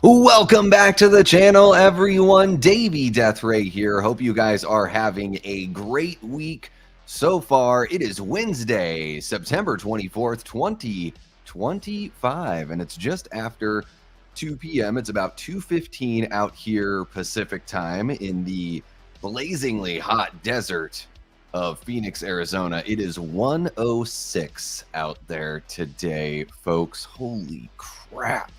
Welcome back to the channel, everyone. Davey Deathray here. Hope you guys are having a great week so far. It is Wednesday, September 24th, 2025, and it's just after 2 p.m. It's about 2:15 out here Pacific time in the blazingly hot desert of Phoenix, Arizona. It is 106 out there today, folks. Holy crap.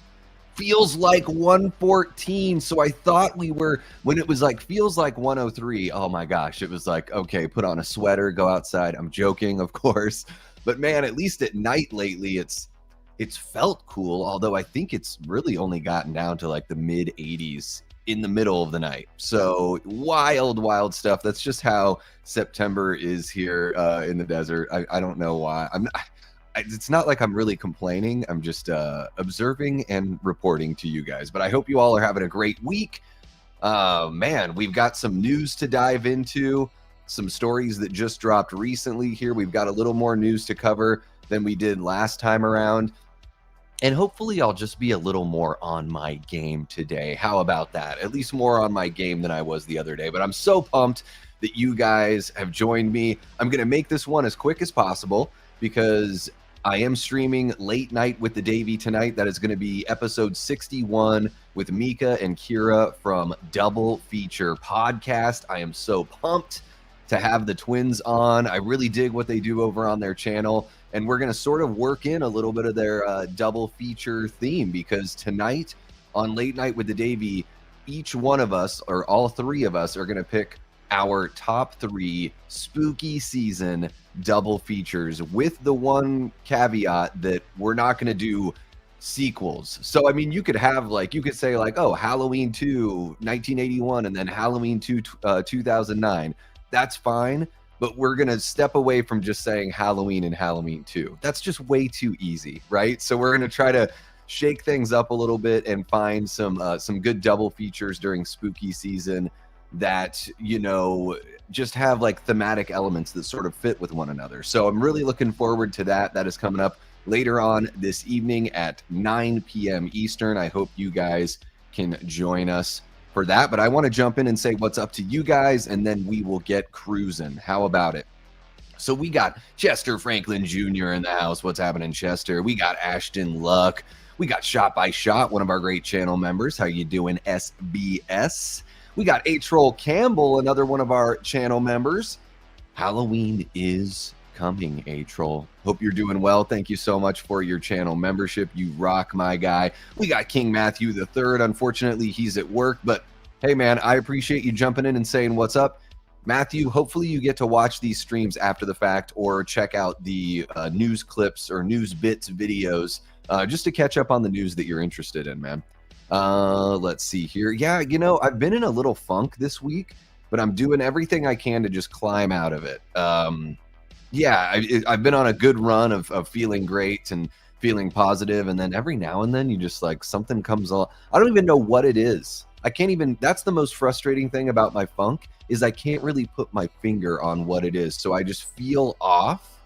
Feels like 114. So I thought we were, when it was like feels like 103, oh my gosh, it was like, okay, put on a sweater, go outside. I'm joking, of course, but man, at least at night lately it's felt cool, although I think it's really only gotten down to like the mid 80s in the middle of the night. So wild stuff. That's just how September is here in the desert. I don't know why. It's not like I'm really complaining. I'm just observing and reporting to you guys. But I hope you all are having a great week. Man, we've got some news to dive into, some stories that just dropped recently here. We've got a little more news to cover than we did last time around. And hopefully I'll just be a little more on my game today. How about that? At least more on my game than I was the other day. But I'm so pumped that you guys have joined me. I'm going to make this one as quick as possible because I am streaming Late Night with the Davey tonight. That is going to be episode 61 with Mika and Kira from Double Feature Podcast. I am so pumped to have the twins on. I really dig what they do over on their channel. And we're going to sort of work in a little bit of their double feature theme, because tonight on Late Night with the Davey, each one of us, or all three of us, are going to pick our top 3 spooky season double features, with the one caveat that we're not going to do sequels. So I mean, you could have like, you could say like, oh, Halloween 2 1981 and then Halloween 2 2009. That's fine, but we're going to step away from just saying Halloween and Halloween 2. That's just way too easy, right? So we're going to try to shake things up a little bit and find some good double features during spooky season that, you know, just have like thematic elements that sort of fit with one another. So I'm really looking forward to that. That is coming up later on this evening at 9 p.m. Eastern. I hope you guys can join us for that. But I want to jump in and say what's up to you guys, and then we will get cruising. How about it? So we got Chester Franklin Jr. in the house. What's happening, Chester? We got Ashton Luck. We got Shot by Shot, one of our great channel members. How you doing, SBS? We got A-Troll Campbell, another one of our channel members. Halloween is coming, A-Troll. Hope you're doing well. Thank you so much for your channel membership. You rock, my guy. We got King Matthew III. Unfortunately, he's at work, but hey, man, I appreciate you jumping in and saying what's up. Matthew, hopefully you get to watch these streams after the fact or check out the news clips or news bits videos just to catch up on the news that you're interested in, man. Let's see here. Yeah, you know, I've been in a little funk this week, but I'm doing everything I can to just climb out of it. Yeah, I've been on a good run of feeling great and feeling positive, and then every now and then you just like something comes on. I don't even know what it is. I can't even, that's the most frustrating thing about my funk, is I can't really put my finger on what it is. So I just feel off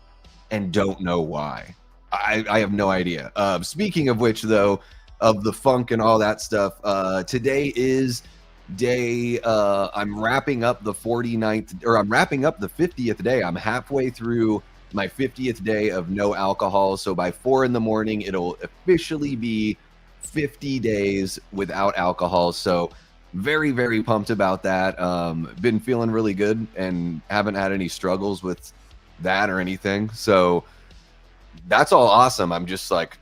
and don't know why. I have no idea. Speaking of which, though, of the funk and all that stuff, today is day, I'm wrapping up the 49th, or I'm wrapping up the 50th day. I'm halfway through my 50th day of no alcohol. So by 4 in the morning, it'll officially be 50 days without alcohol. So very pumped about that. Been feeling really good and haven't had any struggles with that or anything. So that's all awesome. I'm just like,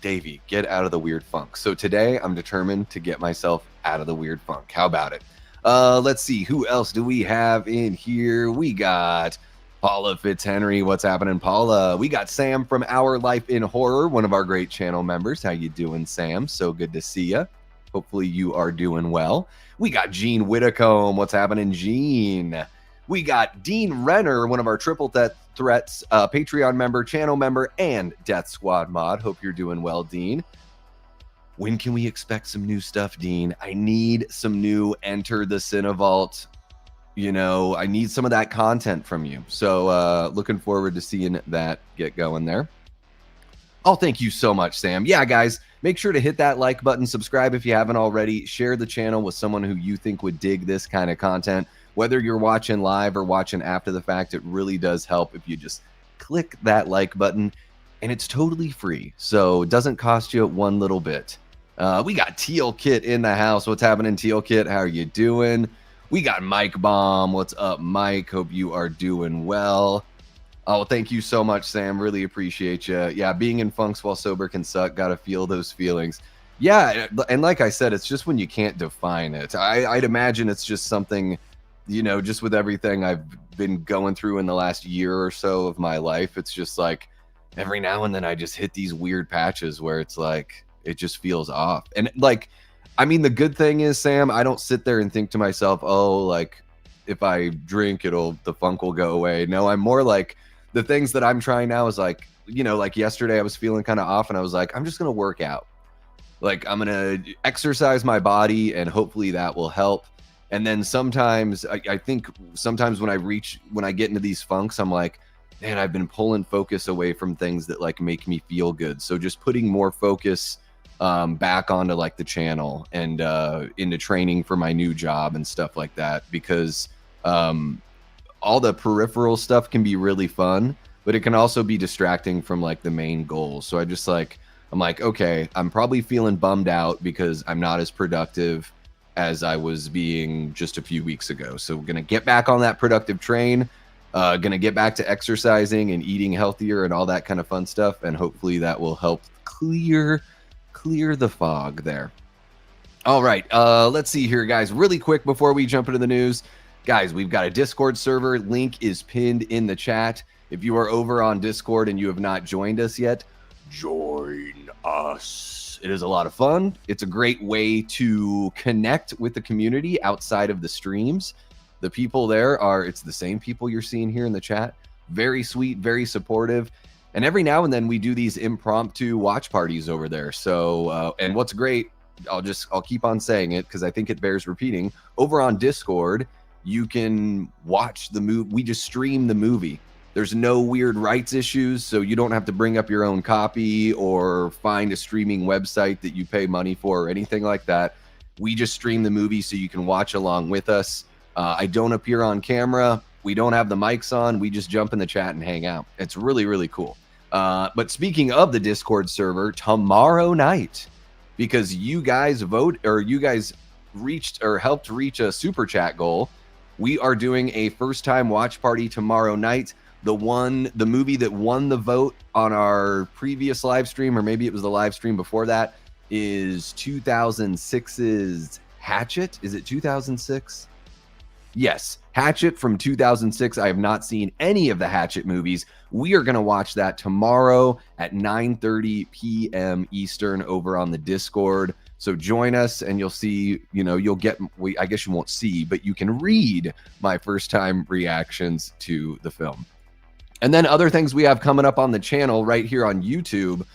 Davey, get out of the weird funk. So today I'm determined to get myself out of the weird funk. How about it? Let's see, who else do we have in here? We got Paula Fitzhenry. What's happening, Paula? We got Sam from Our Life in Horror, one of our great channel members. How you doing, Sam? So good to see you. Hopefully you are doing well. We got Gene Whitacombe. What's happening, Gene? We got Dean Renner, one of our Triple Threats Patreon member, channel member, and Death Squad mod. Hope you're doing well, Dean. When can we expect some new stuff, Dean? I need some new Enter the Cinevault. You know, I need some of that content from you. So looking forward to seeing that get going there. Oh, thank you so much, Sam. Yeah, guys, make sure to hit that like button, subscribe if you haven't already, share the channel with someone who you think would dig this kind of content. Whether you're watching live or watching after the fact, it really does help if you just click that like button, and it's totally free, so it doesn't cost you one little bit. We got Teal Kit in the house. What's happening, Teal Kit? How are you doing? We got Mike Bomb. What's up, Mike? Hope you are doing well. Oh, thank you so much, Sam. Really appreciate you. Yeah, being in funks while sober can suck. Got to feel those feelings. Yeah, and like I said, it's just when you can't define it. I'd imagine it's just something, just with everything I've been going through in the last year or so of my life, it's just like every now and then I just hit these weird patches where it's like, it just feels off. And like, I mean, the good thing is, Sam, I don't sit there and think to myself, oh, like if I drink, the funk will go away. No, I'm more like, the things that I'm trying now is like, like yesterday I was feeling kind of off and I was like, I'm just going to work out. Like I'm going to exercise my body and hopefully that will help. And then sometimes I think sometimes when I get into these funks, I'm like, man, I've been pulling focus away from things that like make me feel good. So just putting more focus back onto like the channel and into training for my new job and stuff like that, because all the peripheral stuff can be really fun, but it can also be distracting from like the main goal. So I'm like, okay, I'm probably feeling bummed out because I'm not as productive as I was being just a few weeks ago. So we're going to get back on that productive train, going to get back to exercising and eating healthier and all that kind of fun stuff. And hopefully that will help clear the fog there. All right. Let's see here, guys, really quick before we jump into the news. Guys, we've got a Discord server. Link is pinned in the chat. If you are over on Discord and you have not joined us yet, join us. It is a lot of fun. It's a great way to connect with the community outside of the streams. The people there it's the same people you're seeing here in the chat. Very sweet, very supportive. And every now and then we do these impromptu watch parties over there. So, and what's great, I'll keep on saying it because I think it bears repeating. Over on Discord, you can watch the movie. We just stream the movie. There's no weird rights issues, so you don't have to bring up your own copy or find a streaming website that you pay money for or anything like that. We just stream the movie so you can watch along with us. I don't appear on camera. We don't have the mics on. We just jump in the chat and hang out. It's really, really cool. But speaking of the Discord server, tomorrow night, because you guys helped reach a super chat goal, we are doing a first time watch party tomorrow night. The movie that won the vote on our previous live stream, or maybe it was the live stream before that, is 2006's Hatchet. Is it 2006? Yes, Hatchet from 2006. I have not seen any of the Hatchet movies. We are going to watch that tomorrow at 9:30 p.m. Eastern over on the Discord. So join us and you'll see, I guess you won't see, but you can read my first time reactions to the film. And then other things we have coming up on the channel right here on YouTube.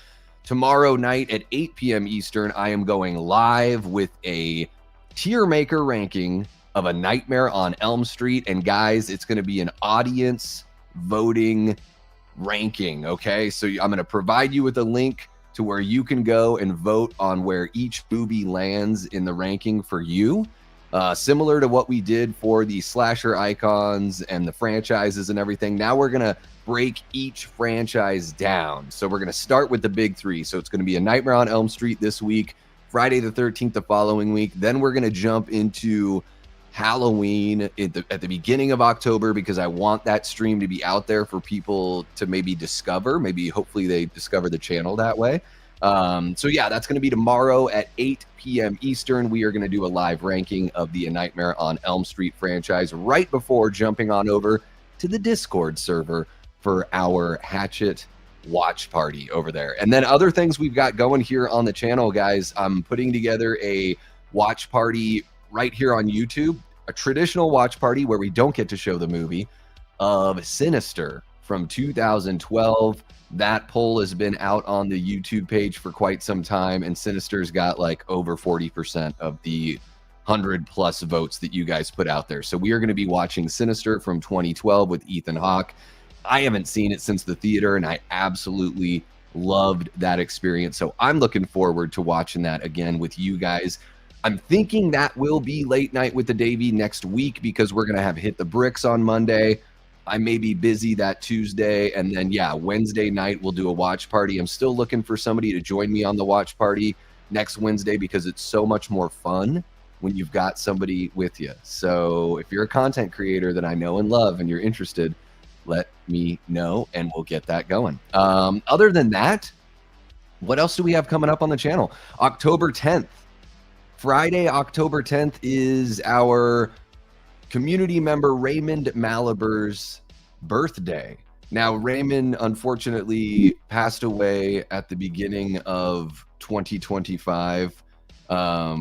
Tomorrow night at 8 p.m. Eastern, I am going live with a tier maker ranking of A Nightmare on Elm Street. And guys, it's going to be an audience voting ranking. Okay, so I'm going to provide you with a link to where you can go and vote on where each movie lands in the ranking for you. Similar to what we did for the slasher icons and the franchises and everything. Now we're going to break each franchise down. So we're going to start with the big three. So it's going to be A Nightmare on Elm Street this week, Friday the 13th the following week. Then we're going to jump into Halloween at the beginning of October, because I want that stream to be out there for people to maybe discover. Maybe hopefully they discover the channel that way. So yeah, that's going to be tomorrow at 8 p.m. Eastern. We are going to do a live ranking of the A Nightmare on Elm Street franchise right before jumping on over to the Discord server for our Hatchet watch party over there. And then other things we've got going here on the channel, guys. I'm putting together a watch party right here on YouTube, a traditional watch party where we don't get to show the movie, of Sinister from 2012. That poll has been out on the YouTube page for quite some time, and Sinister's got like over 40% of the 100+ votes that you guys put out there. So we are going to be watching Sinister from 2012 with Ethan Hawke. I haven't seen it since the theater, and I absolutely Loved that experience. So I'm looking forward to watching that again with you guys. I'm thinking that will be late night with the Davey next week because we're going to have Hit the Bricks on Monday. I may be busy that Tuesday. And then, yeah, Wednesday night we'll do a watch party. I'm still looking for somebody to join me on the watch party next Wednesday because it's so much more fun when you've got somebody with you. So if you're a content creator that I know and love and you're interested, let me know and we'll get that going. Other than that, what else do we have coming up on the channel? October 10th. Friday, October 10th is our community member Raymond Malaber's birthday. Now, Raymond unfortunately passed away at the beginning of 2025.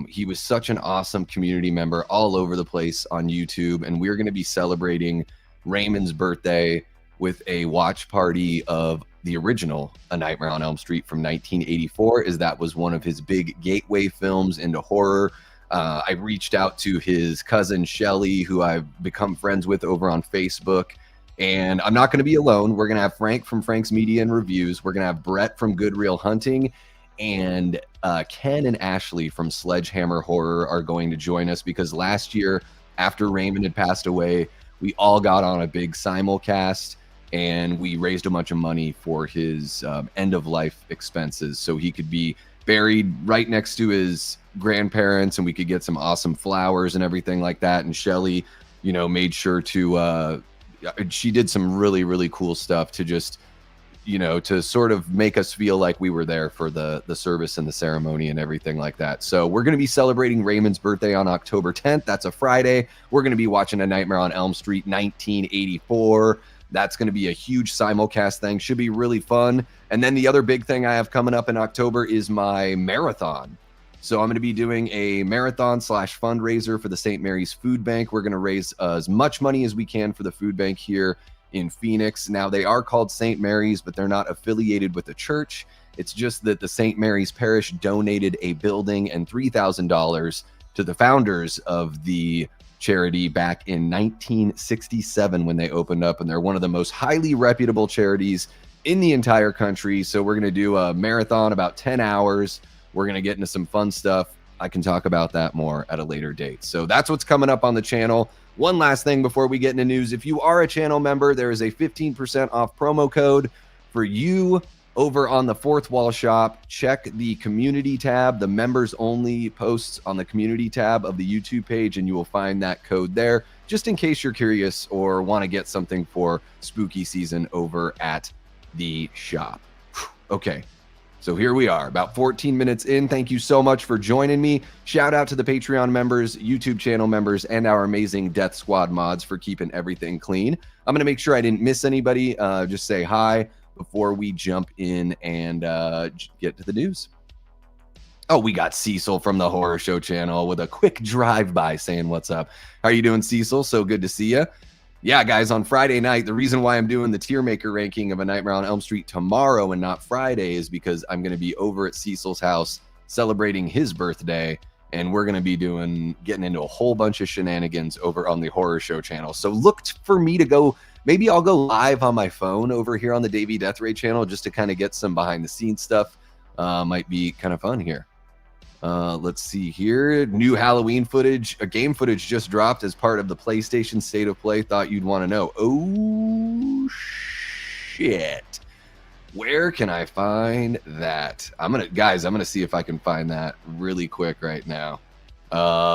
He was such an awesome community member all over the place on YouTube, and we're going to be celebrating Raymond's birthday with a watch party of the original A Nightmare on Elm Street from 1984, as that was one of his big gateway films into horror. I reached out to his cousin Shelby, who I've become friends with over on Facebook, and I'm not going to be alone. We're going to have Frank from Frank's Media and Reviews. We're going to have Brett from Good Real Hunting, and Ken and Ashley from Sledgehammer Horror are going to join us because last year, after Raymond had passed away, we all got on a big simulcast and we raised a bunch of money for his end-of-life expenses so he could be buried right next to his grandparents and we could get some awesome flowers and everything like that. And Shelly, you know, made sure to, she did some really, really cool stuff to just, you know, to sort of make us feel like we were there for the service and the ceremony and everything like that. So we're going to be celebrating Raymond's birthday on October 10th. That's a Friday. We're going to be watching A Nightmare on Elm Street 1984. That's going to be a huge simulcast thing. Should be really fun. And then the other big thing I have coming up in October is my marathon. So I'm going to be doing a marathon / fundraiser for the St. Mary's Food Bank. We're going to raise as much money as we can for the food bank here in Phoenix. Now, they are called St. Mary's, but they're not affiliated with the church. It's just that the St. Mary's Parish donated a building and $3,000 to the founders of the charity back in 1967 when they opened up, and they're one of the most highly reputable charities in the entire country. So we're going to do a marathon about 10 hours. We're going to get into some fun stuff. I can talk about that more at a later date. So that's what's coming up on the channel. One last thing before we get into news. If you are a channel member, there is a 15% off promo code for you over on the Fourth Wall Shop. Check the community tab, the members only posts on the community tab of the YouTube page, and you will find that code there, just in case you're curious or want to get something for spooky season over at the shop. Okay. So here we are, about 14 minutes in. Thank you so much for joining me. Shout out to the Patreon members, YouTube channel members, and our amazing Death Squad mods for keeping everything clean. I'm going to make sure I didn't miss anybody. Just say hi before we jump in and get to the news. Oh, we got Cecil from the Horror Show channel with a quick drive-by saying what's up. How are you doing, Cecil? So good to see you. Yeah, guys, on Friday night, the reason why I'm doing the tier maker ranking of A Nightmare on Elm Street tomorrow and not Friday is because I'm going to be over at Cecil's house celebrating his birthday, and we're going to be getting into a whole bunch of shenanigans over on the Horror Show channel. So look for me to go, maybe I'll go live on my phone over here on the Davey Deathray channel just to kind of get some behind-the-scenes stuff. Might be kind of fun here. Let's see here. New Halloween footage. Game footage just dropped as part of the PlayStation State of Play. Thought you'd want to know. Oh, shit. Where can I find that? I'm going to see if I can find that really quick right now.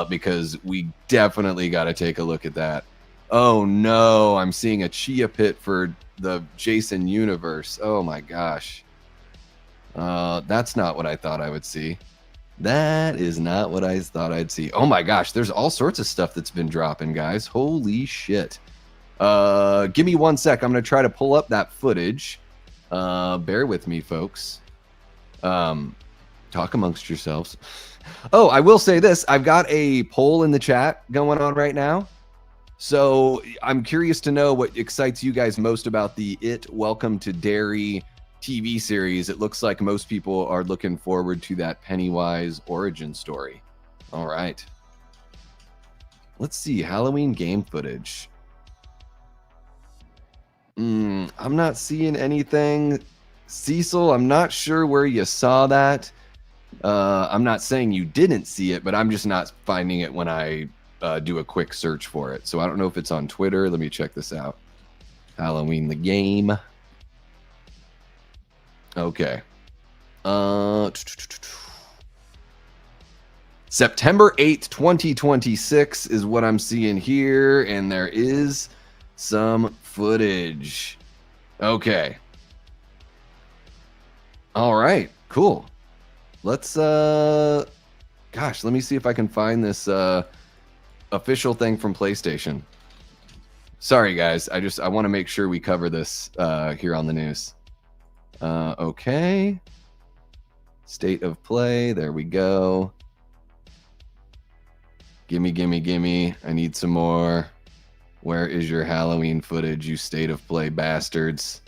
Because we definitely got to take a look at that. Oh, no. I'm seeing a Chia Pit for the Jason universe. Oh, my gosh. That's not what I thought I would see. That is not what I thought I'd see. Oh my gosh, there's all sorts of stuff that's been dropping, guys. Holy shit. Give me 1 sec. I'm going to try to pull up that footage. Bear with me, folks. Talk amongst yourselves. Oh, I will say this. I've got a poll in the chat going on right now. So I'm curious to know what excites you guys most about the Welcome to Derry TV series. It looks like most people are looking forward to that Pennywise origin story. All right. Let's see. Halloween game footage. I'm not seeing anything Cecil, I'm not sure where you saw that. I'm not saying you didn't see it, but I'm just not finding it when I do a quick search for it. So I don't know if it's on Twitter. Let me check this out. Halloween the game. Okay. September 8th, 2026 is what I'm seeing here, and there is some footage. Okay. All right, cool. Let's gosh, let me see if I can find this official thing from PlayStation. Sorry guys, I want to make sure we cover this here on the news. Okay. State of play, there we go. Gimme, gimme, gimme. I need some more. Where is your Halloween footage, you state of play bastards?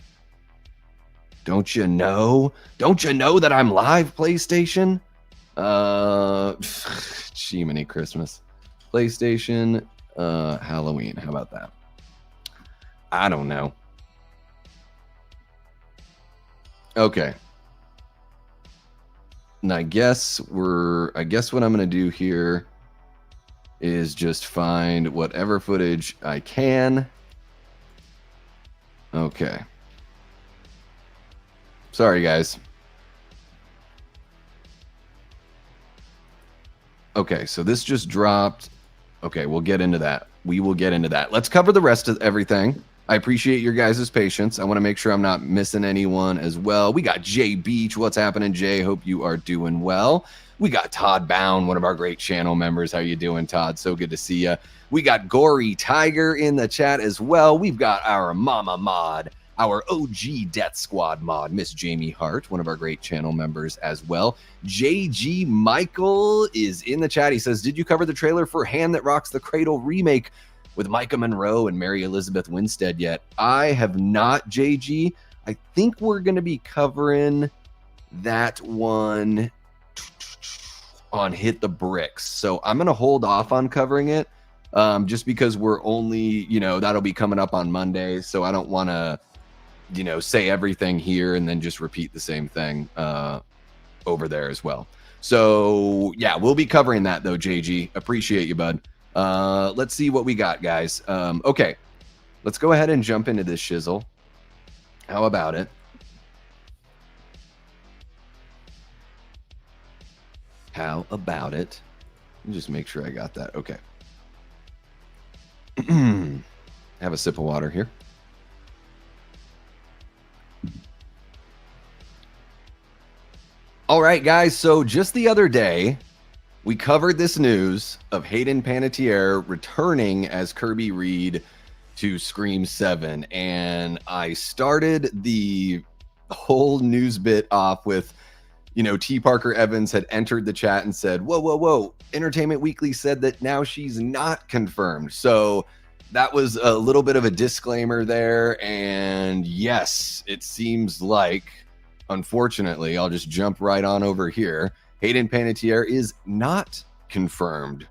Don't you know? Don't you know that I'm live, PlayStation? Jiminy Christmas. PlayStation, Halloween. How about that? I don't know. Okay. And I guess what I'm gonna do here is just find whatever footage I can. Okay. Sorry, guys. Okay, so this just dropped. Okay, we'll get into that. We will get into that. Let's cover the rest of everything. I appreciate your guys' patience. I want to make sure I'm not missing anyone as well. We got Jay Beach. What's happening, Jay? Hope you are doing well. We got Todd Bound, one of our great channel members. How you doing, Todd? So good to see you. We got Gory Tiger in the chat as well. We've got our Mama Mod, our OG Death Squad mod, Miss Jamie Hart, one of our great channel members as well. JG Michael is in the chat. He says, did you cover the trailer for Hand That Rocks the Cradle remake with Micah Monroe and Mary Elizabeth Winstead yet? I have not, JG. I think we're going to be covering that one on Hit the Bricks. So I'm going to hold off on covering it just because we're only, that'll be coming up on Monday. So I don't want to, say everything here and then just repeat the same thing over there as well. So yeah, we'll be covering that though, JG. Appreciate you, bud. Let's see what we got, guys. Okay, let's go ahead and jump into this shizzle. How about it? How about it? Let me just make sure I got that. Okay. Have a sip of water here. All right, guys. So just the other day, we covered this news of Hayden Panettiere returning as Kirby Reed to Scream 7. And I started the whole news bit off with, T. Parker Evans had entered the chat and said, whoa, whoa, whoa. Entertainment Weekly said that now she's not confirmed. So that was a little bit of a disclaimer there. And yes, it seems like, unfortunately, I'll just jump right on over here. Hayden Panettiere is not confirmed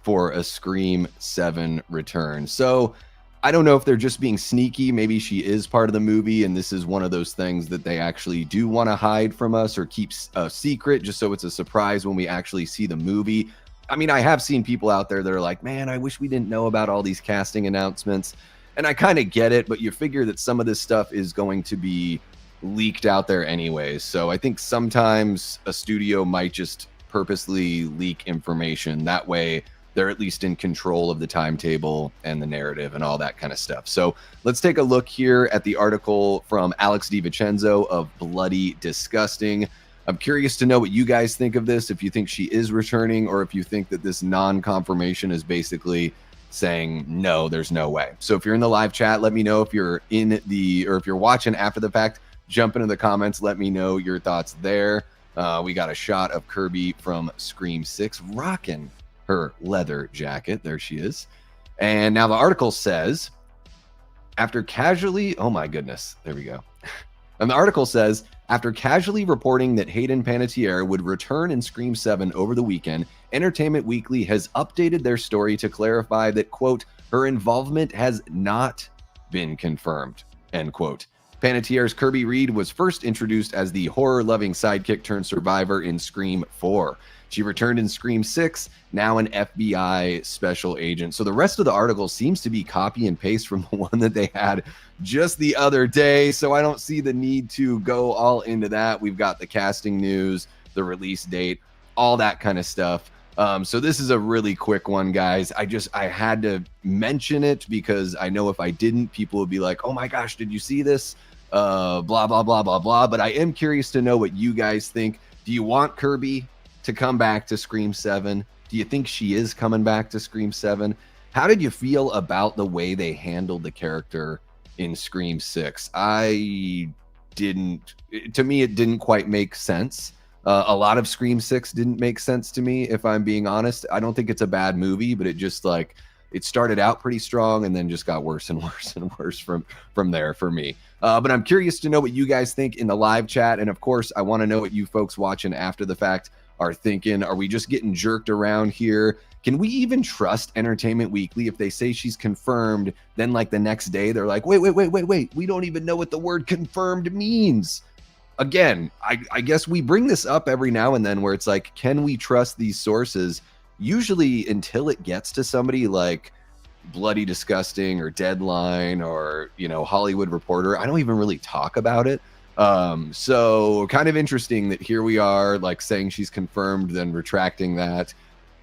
for a Scream 7 return. So I don't know if they're just being sneaky. Maybe she is part of the movie, and this is one of those things that they actually do want to hide from us or keep a secret just so it's a surprise when we actually see the movie. I mean, I have seen people out there that are like, man, I wish we didn't know about all these casting announcements. And I kind of get it, but you figure that some of this stuff is going to be leaked out there anyways. So I think sometimes a studio might just purposely leak information. That way they're at least in control of the timetable and the narrative and all that kind of stuff. So let's take a look here at the article from Alex DiVincenzo of Bloody Disgusting. I'm curious to know what you guys think of this, if you think she is returning or if you think that this non-confirmation is basically saying no, there's no way. So if you're in the live chat, let me know. If you're in the, or if you're watching after the fact, jump into the comments, let me know your thoughts there. We got a shot of Kirby from Scream 6 rocking her leather jacket. There she is. And now the article says, after casually, oh my goodness, there we go. And the article says, after casually reporting that Hayden Panettiere would return in Scream 7 over the weekend, Entertainment Weekly has updated their story to clarify that, quote, her involvement has not been confirmed, end quote. Panettiere Kirby Reed was first introduced as the horror-loving sidekick turned survivor in Scream 4. She returned in Scream 6, now an FBI special agent. So the rest of the article seems to be copy and paste from the one that they had just the other day. So I don't see the need to go all into that. We've got the casting news, the release date, all that kind of stuff. So this is a really quick one, guys. I had to mention it because I know if I didn't, people would be like, oh my gosh, did you see this? Blah, blah, blah, blah, blah. But I am curious to know what you guys think. Do you want Kirby to come back to Scream 7? Do you think she is coming back to Scream 7? How did you feel about the way they handled the character in Scream 6? To me, it didn't quite make sense. A lot of Scream 6 didn't make sense to me, if I'm being honest. I don't think it's a bad movie, but it just it started out pretty strong and then just got worse and worse and worse from there for me. But I'm curious to know what you guys think in the live chat. And of course, I want to know what you folks watching after the fact are thinking. Are we just getting jerked around here? Can we even trust Entertainment Weekly if they say she's confirmed, then like the next day they're like, wait, we don't even know what the word confirmed means? Again, I guess we bring this up every now and then where it's like, can we trust these sources? Usually until it gets to somebody like Bloody Disgusting or Deadline or, Hollywood Reporter, I don't even really talk about it. So kind of interesting that here we are like saying she's confirmed, then retracting that.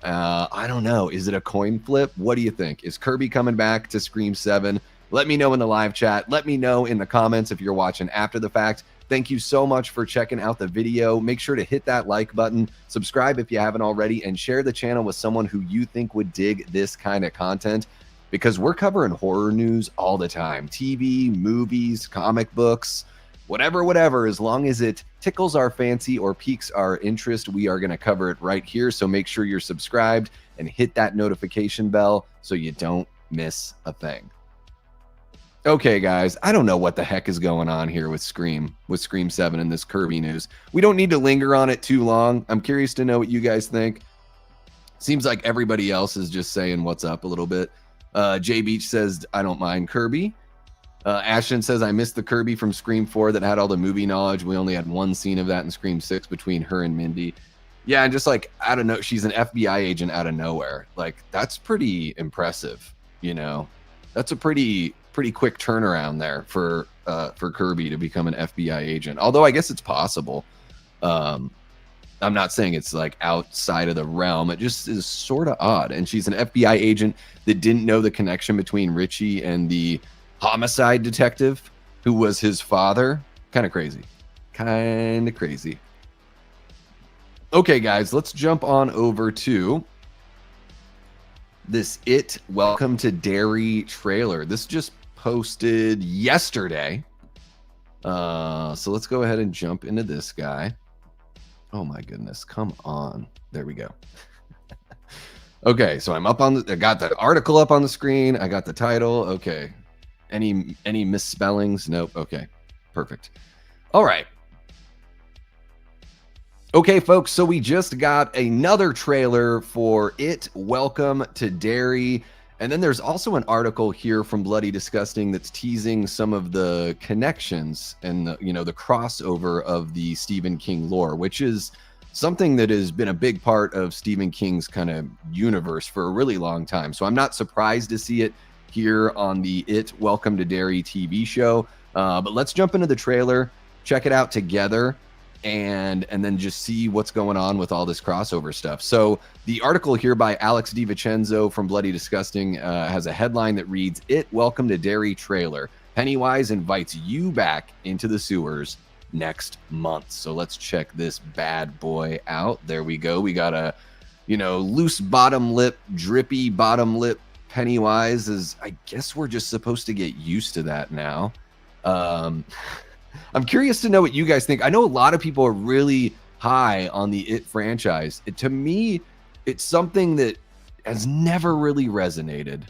I don't know. Is it a coin flip? What do you think? Is Kirby coming back to Scream 7? Let me know in the live chat. Let me know in the comments if you're watching after the fact. Thank you so much for checking out the video. Make sure to hit that like button, subscribe if you haven't already, and share the channel with someone who you think would dig this kind of content, because we're covering horror news all the time. TV, movies, comic books, whatever, as long as it tickles our fancy or piques our interest, we are going to cover it right here. So make sure you're subscribed and hit that notification bell so you don't miss a thing. Okay, guys, I don't know what the heck is going on here with Scream 7 and this Kirby news. We don't need to linger on it too long. I'm curious to know what you guys think. Seems like everybody else is just saying what's up a little bit. J Beach says, I don't mind Kirby. Ashton says, I missed the Kirby from Scream 4 that had all the movie knowledge. We only had one scene of that in Scream 6 between her and Mindy. Yeah, and just like, I don't know, she's an FBI agent out of nowhere. Like, that's pretty impressive, That's a pretty quick turnaround there for Kirby to become an FBI agent. Although I guess it's possible. I'm not saying it's like outside of the realm. It just is sort of odd. And she's an FBI agent that didn't know the connection between Richie and the homicide detective who was his father. Kind of crazy. Okay, guys, let's jump on over to this It Welcome to Derry trailer. This just posted yesterday. So let's go ahead and jump into this guy. Oh my goodness, come on. There we go. Okay, so I'm up on I got the article up on the screen. I got the title. Okay. Any misspellings? Nope. Okay. Perfect. All right. Okay, folks, so we just got another trailer for It Welcome to Derry. And then there's also an article here from Bloody Disgusting that's teasing some of the connections and the crossover of the Stephen King lore, which is something that has been a big part of Stephen King's kind of universe for a really long time. So I'm not surprised to see it here on the It Welcome to Derry TV show. But let's jump into the trailer, check it out together, and then just see what's going on with all this crossover stuff. So the article here by Alex DiVincenzo from Bloody Disgusting has a headline that reads, It Welcome to Derry trailer. Pennywise invites you back into the sewers next month. So let's check this bad boy out. There we go. We got a, loose bottom lip, drippy bottom lip Pennywise. I guess we're just supposed to get used to that now. I'm curious to know what you guys think. I know a lot of people are really high on the It franchise. To me, it's something that has never really resonated.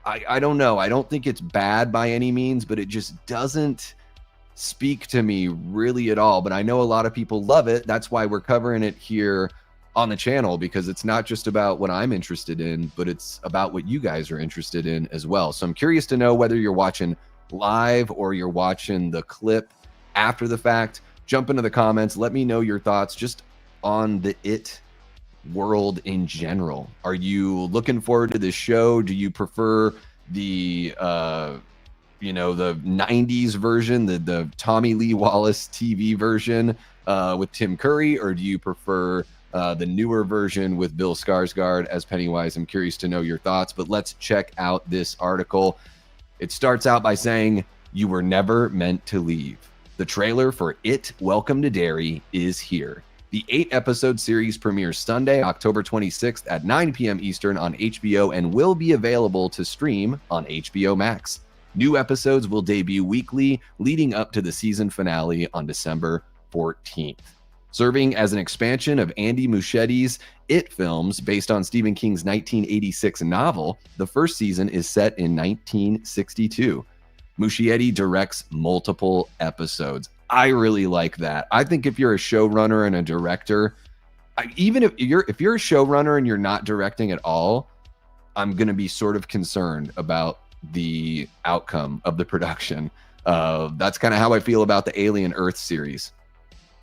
I don't know. I don't think it's bad by any means, but it just doesn't speak to me really at all. But I know a lot of people love it. That's why we're covering it here on the channel, because it's not just about what I'm interested in, but it's about what you guys are interested in as well. So I'm curious to know whether you're watching live or you're watching the clip after the fact, jump into the comments. Let me know your thoughts just on the It world in general. Are you looking forward to this show? Do you prefer the you know, the 90s version, the Tommy Lee Wallace TV version with Tim Curry, or do you prefer the newer version with Bill Skarsgård as Pennywise? I'm curious to know your thoughts, but let's check out this article. It starts out by saying, "You were never meant to leave. The trailer for It, Welcome to Derry is here." The 8-episode series premieres Sunday, October 26th at 9 p.m. Eastern on HBO and will be available to stream on HBO Max. New episodes will debut weekly, leading up to the season finale on December 14th. Serving as an expansion of Andy Muschietti's It films based on Stephen King's 1986 novel, the first season is set in 1962. Muschietti directs multiple episodes. I really like that. I think if you're a showrunner and a director, even if you're a showrunner and you're not directing at all, I'm going to be sort of concerned about the outcome of the production. That's kind of how I feel about the Alien Earth series.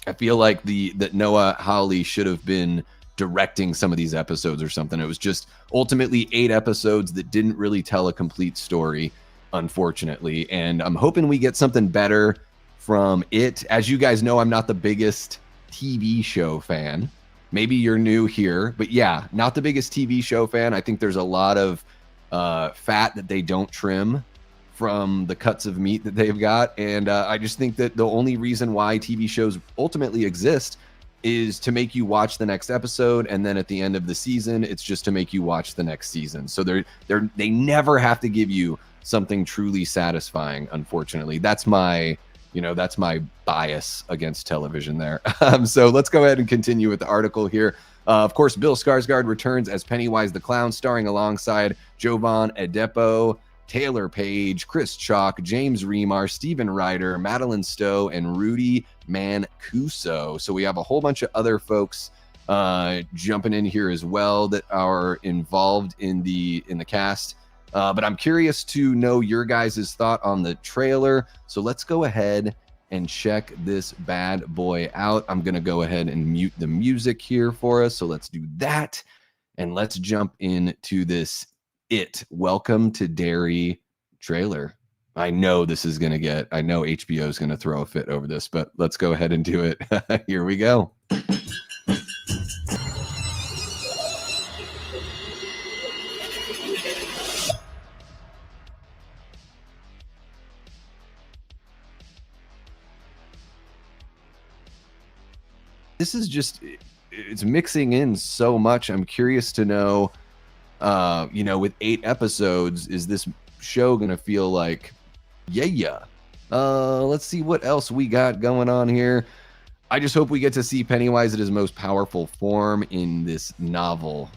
I feel like that Noah Hawley should have been directing some of these episodes or something. It was just ultimately 8 episodes that didn't really tell a complete story, unfortunately. And I'm hoping we get something better from It. As you guys know, I'm not the biggest TV show fan. Maybe you're new here, but yeah, not the biggest TV show fan. I think there's a lot of fat that they don't trim from the cuts of meat that they've got. And I just think that the only reason why TV shows ultimately exist is to make you watch the next episode. And then at the end of the season, it's just to make you watch the next season. So they never have to give you something truly satisfying. Unfortunately, that's my bias against television there. So let's go ahead and continue with the article here. Of course, Bill Skarsgård returns as Pennywise the Clown, starring alongside Jovan Adepo, Taylor Page, Chris Chalk, James Remar, Stephen Ryder, Madeline Stowe, and Rudy Mancuso. So we have a whole bunch of other folks jumping in here as well that are involved in the cast. But I'm curious to know your guys' thought on the trailer. So let's go ahead and check this bad boy out. I'm going to go ahead and mute the music here for us. So let's do that. And let's jump into this It, Welcome to Derry trailer. I know this is going to get, I know HBO is going to throw a fit over this, but let's go ahead and do it. Here we go. This is just, it's mixing in so much. I'm curious to know, with 8 episodes, is this show going to feel like, let's see what else we got going on here. I just hope we get to see Pennywise at his most powerful form in this novel.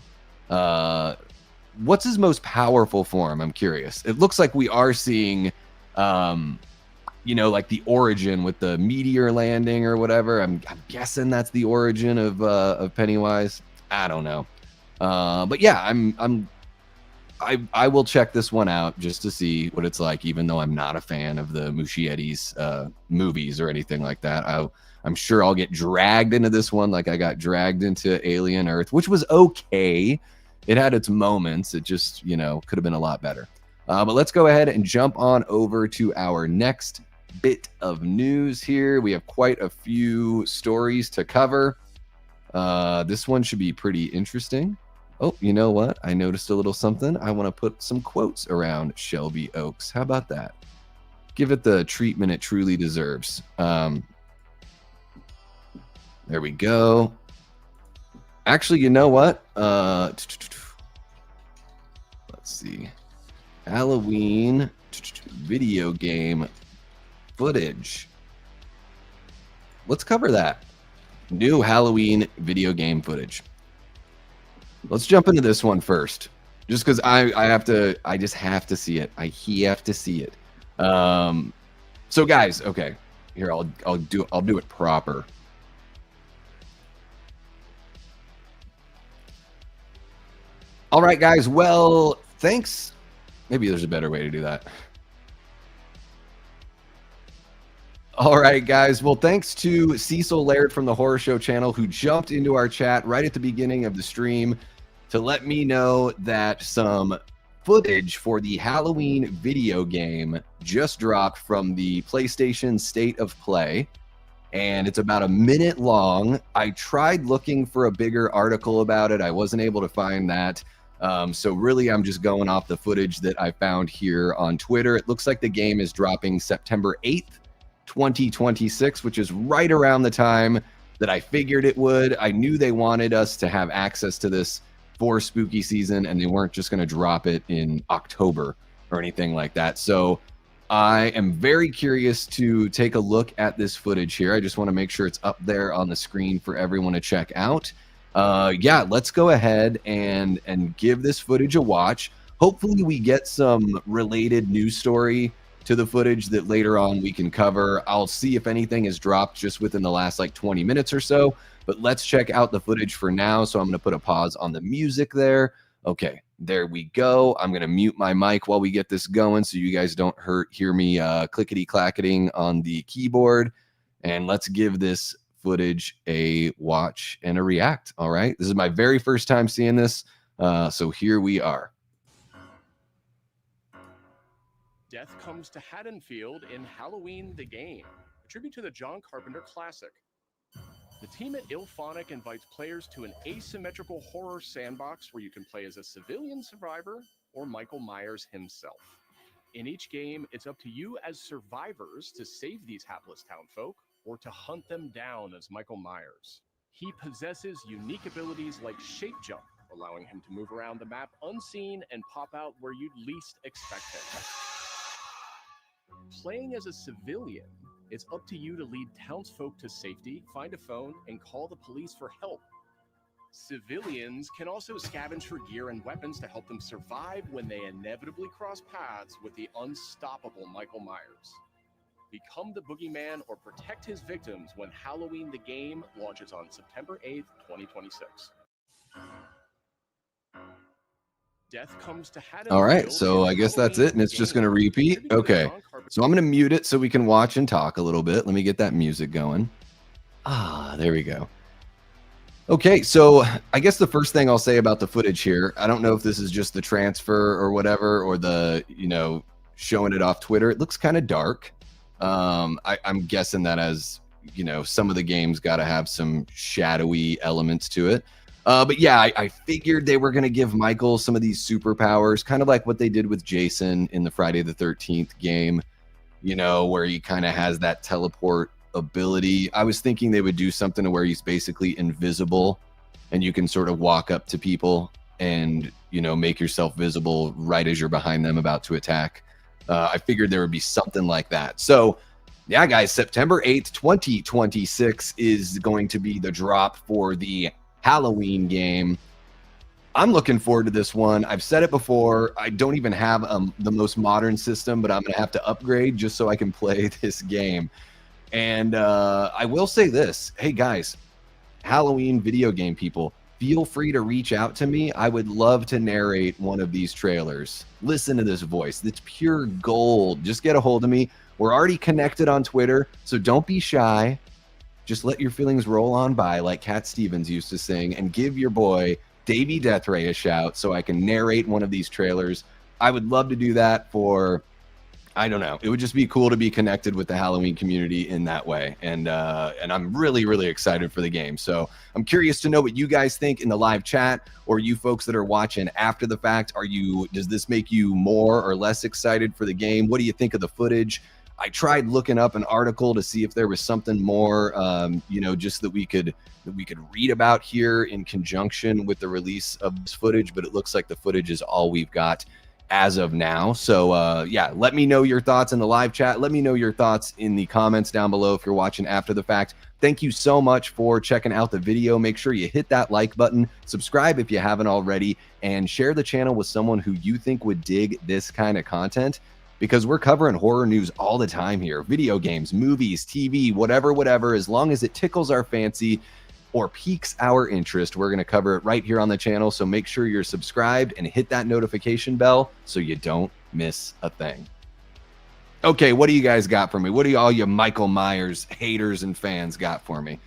What's his most powerful form? I'm curious. It looks like we are seeing, like the origin with the meteor landing or whatever. I'm guessing that's the origin of Pennywise. I don't know. But yeah, I will check this one out just to see what it's like, even though I'm not a fan of the Muschietti's movies or anything like that. I'm sure I'll get dragged into this one like I got dragged into Alien Earth, which was okay. It had its moments. It just, could have been a lot better. But let's go ahead and jump on over to our next bit of news here. We have quite a few stories to cover. This one should be pretty interesting. Oh, you know what? I noticed a little something. I want to put some quotes around Shelby Oaks. How about that? Give it the treatment it truly deserves. There we go. Actually, you know what? Let's see. Halloween video game footage. Let's cover that. New Halloween video game footage. Let's jump into this one first, just because I just have to see it. I have to see it. So guys, okay, here I'll do it proper. All right, guys. Well, thanks. Maybe there's a better way to do that. All right, guys. Well, thanks to Cecil Laird from the Horror Show channel who jumped into our chat right at the beginning of the stream to let me know that some footage for the Halloween video game just dropped from the PlayStation State of Play, and it's about a minute long. I tried looking for a bigger article about it. I wasn't able to find that. So really, I'm just going off the footage that I found here on Twitter. It looks like the game is dropping September 8th, 2026, which is right around the time that I figured it would. I knew they wanted us to have access to this for spooky season, and they weren't just going to drop it in October or anything like that. So I am very curious to take a look at this footage here. I just want to make sure it's up there on the screen for everyone to check out. Yeah, let's go ahead and give this footage a watch. Hopefully we get some related news story to the footage that later on we can cover. I'll see if anything is dropped just within the last like 20 minutes or so, but let's check out the footage for now. So I'm going to put a pause on the music there. Okay, there we go. I'm going to mute my mic while we get this going so you guys don't hear me clickety-clacketing on the keyboard. And let's give this footage a watch and a react. All right, this is my very first time seeing this, so here we are. Death comes to Haddonfield in Halloween the Game, a tribute to the John Carpenter classic. The team at IllFonic invites players to an asymmetrical horror sandbox where you can play as a civilian survivor or Michael Myers himself. In each game, it's up to you as survivors to save these hapless townfolk or to hunt them down as Michael Myers. He possesses unique abilities like shape jump, allowing him to move around the map unseen and pop out where you'd least expect him. Playing as a civilian, it's up to you to lead townsfolk to safety, find a phone, and call the police for help. Civilians can also scavenge for gear and weapons to help them survive when they inevitably cross paths with the unstoppable Michael Myers. Become the boogeyman or protect his victims when Halloween the Game launches on September 8th, 2026. Death comes to Haddonfield. All right, so I guess that's it, and it's just going to repeat. Okay, so I'm going to mute it so we can watch and talk a little bit. Let me get that music going. Ah, there we go. Okay, so I guess the first thing I'll say about the footage here, I don't know if this is just the transfer or whatever, or the, showing it off Twitter. It looks kind of dark. I'm guessing that as, some of the games got to have some shadowy elements to it. But yeah, I figured they were going to give Michael some of these superpowers, kind of like what they did with Jason in the Friday the 13th game, where he kind of has that teleport ability. I was thinking they would do something to where he's basically invisible and you can sort of walk up to people and, make yourself visible right as you're behind them about to attack. I figured there would be something like that. So yeah, guys, September 8th, 2026 is going to be the drop for the Halloween game. I'm looking forward to this one. I've said it before. I don't even have the most modern system, but I'm going to have to upgrade just so I can play this game. And I will say this. Hey, guys, Halloween video game people, feel free to reach out to me. I would love to narrate one of these trailers. Listen to this voice. It's pure gold. Just get a hold of me. We're already connected on Twitter, so don't be shy. Just let your feelings roll on by, like Cat Stevens used to sing, and give your boy Davey Deathray a shout so I can narrate one of these trailers. I would love to do that for, I don't know. It would just be cool to be connected with the Halloween community in that way. And I'm really, really excited for the game. So I'm curious to know what you guys think in the live chat, or you folks that are watching after the fact. Does this make you more or less excited for the game? What do you think of the footage? I tried looking up an article to see if there was something more, just that we could read about here in conjunction with the release of this footage, but it looks like the footage is all we've got as of now. So yeah, let me know your thoughts in the live chat. Let me know your thoughts in the comments down below if you're watching after the fact. Thank you so much for checking out the video. Make sure you hit that like button, subscribe if you haven't already, and share the channel with someone who you think would dig this kind of content, because we're covering horror news all the time here. Video games, movies, TV, whatever, as long as it tickles our fancy or piques our interest, we're going to cover it right here on the channel. So make sure you're subscribed and hit that notification bell so you don't miss a thing. Okay, what do you guys got for me? What do all you Michael Myers haters and fans got for me?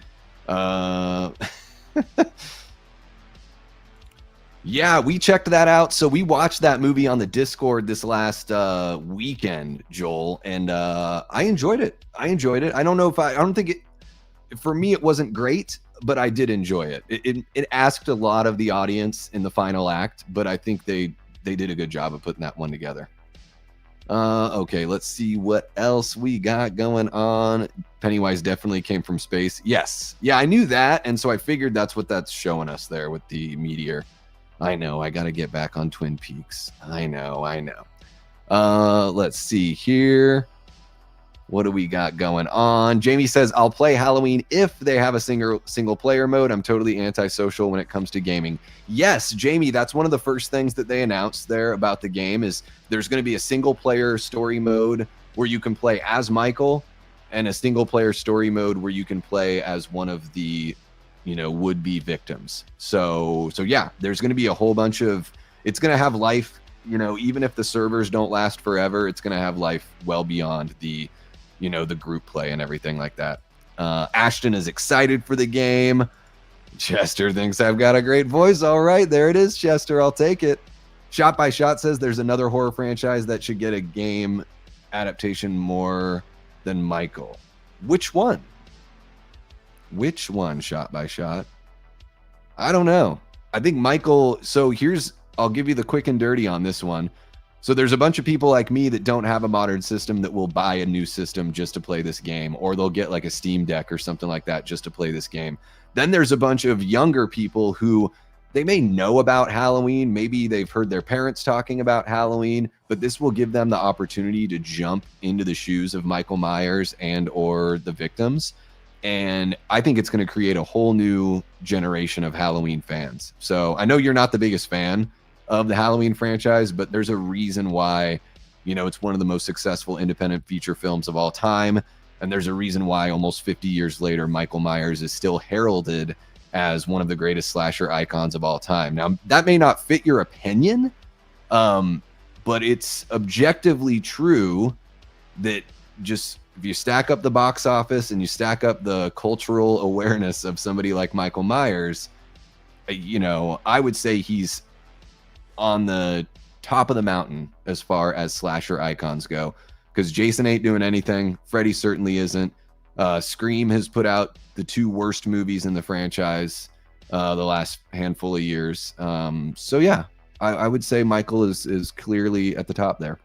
Yeah, we checked that out. So we watched that movie on the Discord this last weekend, Joel, and I enjoyed it. I don't know if I don't think it, for me, it wasn't great, but I did enjoy it. It asked a lot of the audience in the final act, but I think they did a good job of putting that one together. Okay, let's see what else we got going on. Pennywise definitely came from space. Yes. Yeah, I knew that, and so I figured that's what that's showing us there with the meteor. I know, I got to get back on Twin Peaks. I know. Let's see here. What do we got going on? Jamie says, I'll play Halloween if they have a single player mode. I'm totally antisocial when it comes to gaming. Yes, Jamie, that's one of the first things that they announced there about the game is there's going to be a single player story mode where you can play as Michael and a single player story mode where you can play as one of the, would-be victims. So yeah, there's going to be a whole bunch of, it's going to have life, even if the servers don't last forever, it's going to have life well beyond the group play and everything like that. Ashton is excited for the game. Chester thinks I've got a great voice. All right, there it is, Chester. I'll take it. Shot by Shot says there's another horror franchise that should get a game adaptation more than Michael. Which one? Shot by Shot? I don't know. I think Michael, I'll give you the quick and dirty on this one. So there's a bunch of people like me that don't have a modern system that will buy a new system just to play this game, or they'll get like a Steam Deck or something like that just to play this game. Then there's a bunch of younger people who they may know about Halloween. Maybe they've heard their parents talking about Halloween, but this will give them the opportunity to jump into the shoes of Michael Myers and or the victims. And I think it's going to create a whole new generation of Halloween fans. So I know you're not the biggest fan of the Halloween franchise, but there's a reason why, it's one of the most successful independent feature films of all time. And there's a reason why almost 50 years later, Michael Myers is still heralded as one of the greatest slasher icons of all time. Now, that may not fit your opinion, but it's objectively true that just if you stack up the box office and you stack up the cultural awareness of somebody like Michael Myers, I would say he's on the top of the mountain as far as slasher icons go, because Jason ain't doing anything. Freddy certainly isn't. Scream has put out the two worst movies in the franchise the last handful of years. So yeah, I would say Michael is clearly at the top there.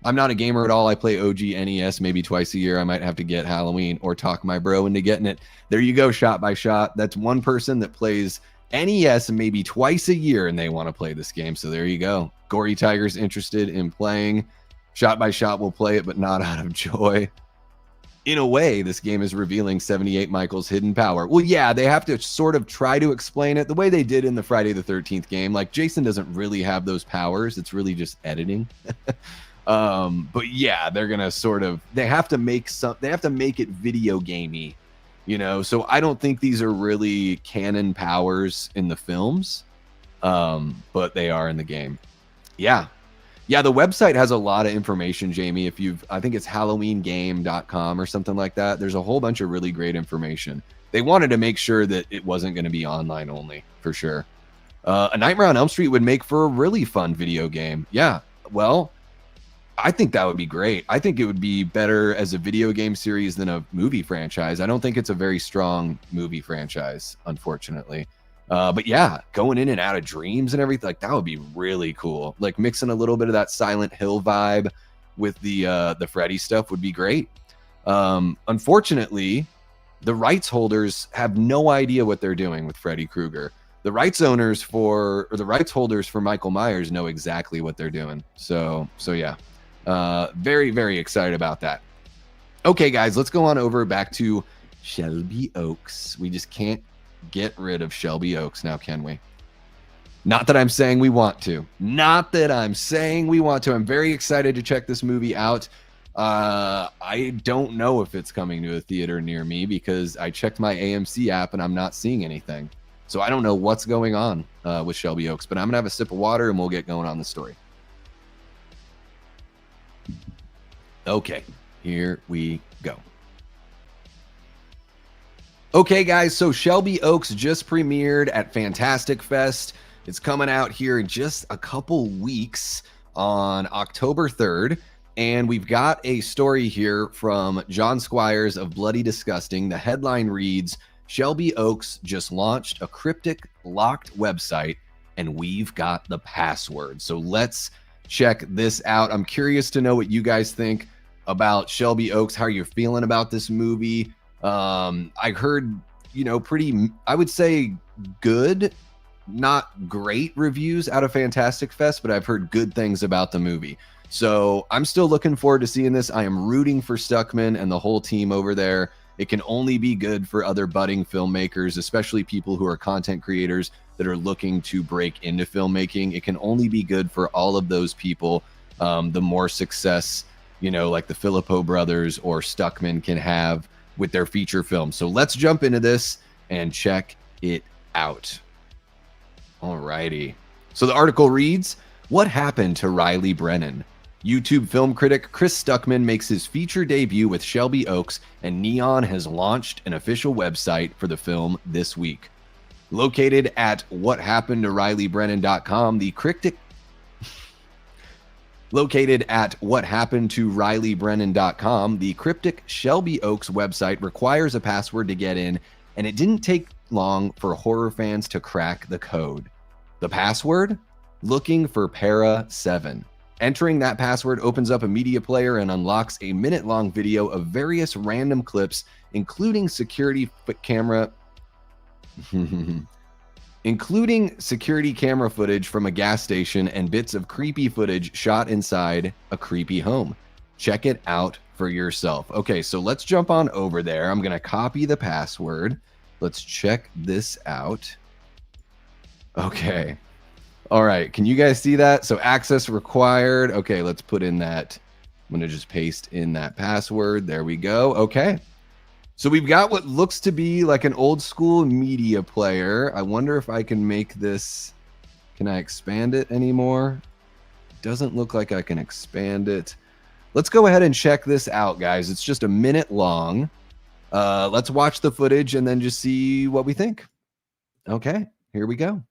I'm not a gamer at all. I play OG NES maybe twice a year. I might have to get Halloween or talk my bro into getting it. There you go, Shot by Shot. That's one person that plays NES maybe twice a year and they want to play this game. So there you go. Gory Tiger's interested in playing. Shot by Shot will play it, but not out of joy. In a way, this game is revealing 78 Michael's hidden power. Well, yeah, they have to sort of try to explain it the way they did in the Friday the 13th game. Like, Jason doesn't really have those powers. It's really just editing. But yeah, they're going to they have to make it video gamey, so I don't think these are really canon powers in the films. But they are in the game. Yeah, the website has a lot of information, Jamie. I think it's halloweengame.com or something like that. There's a whole bunch of really great information. They wanted to make sure that it wasn't going to be online only, for sure. A Nightmare on Elm Street would make for a really fun video game. Yeah, well, I think that would be great. I think it would be better as a video game series than a movie franchise. I don't think it's a very strong movie franchise, unfortunately. But yeah, going in and out of dreams and everything, like that would be really cool. Like mixing a little bit of that Silent Hill vibe with the Freddy stuff would be great. Unfortunately, the rights holders have no idea what they're doing with Freddy Krueger. The rights holders for Michael Myers know exactly what they're doing. So yeah. Very, very excited about that. Okay, guys, let's go on over back to Shelby Oaks. We just can't get rid of Shelby Oaks now, can we? Not that I'm saying we want to. I'm very excited to check this movie out. I don't know if it's coming to a theater near me because I checked my AMC app and I'm not seeing anything. So I don't know what's going on with Shelby Oaks, but I'm going to have a sip of water and we'll get going on the story. Okay, here we go. Okay, guys, so Shelby Oaks just premiered at Fantastic Fest. It's coming out here in just a couple weeks on October 3rd. And we've got a story here from John Squires of Bloody Disgusting. The headline reads, Shelby Oaks just launched a cryptic locked website and we've got the password. So let's check this out. I'm curious to know what you guys think about Shelby Oaks, how you're feeling about this movie. I heard, pretty, I would say good, not great reviews out of Fantastic Fest, but I've heard good things about the movie. So I'm still looking forward to seeing this. I am rooting for Stuckmann and the whole team over there. It can only be good for other budding filmmakers, especially people who are content creators that are looking to break into filmmaking. It can only be good for all of those people. The more success, like the Filippo brothers or Stuckmann can have with their feature film. So let's jump into this and check it out. All righty. So the article reads, what happened to Riley Brennan? YouTube film critic Chris Stuckmann makes his feature debut with Shelby Oaks, and Neon has launched an official website for the film this week. Located at whathappenedtoRileyBrennan.com, the cryptic Shelby Oaks website requires a password to get in, and it didn't take long for horror fans to crack the code. The password? Looking for Para 7. Entering that password opens up a media player and unlocks a minute-long video of various random clips, including security camera footage from a gas station and bits of creepy footage shot inside a creepy home. Check it out for yourself. Okay, so let's jump on over there. I'm going to copy the password. Let's check this out. Okay. All right. Can you guys see that? So access required. Okay, let's put in that. I'm going to just paste in that password. There we go. Okay. So we've got what looks to be like an old school media player. I wonder if I can make this. Can I expand it anymore? Doesn't look like I can expand it. Let's go ahead and check this out, guys. It's just a minute long. Let's watch the footage and then just see what we think. Okay, here we go.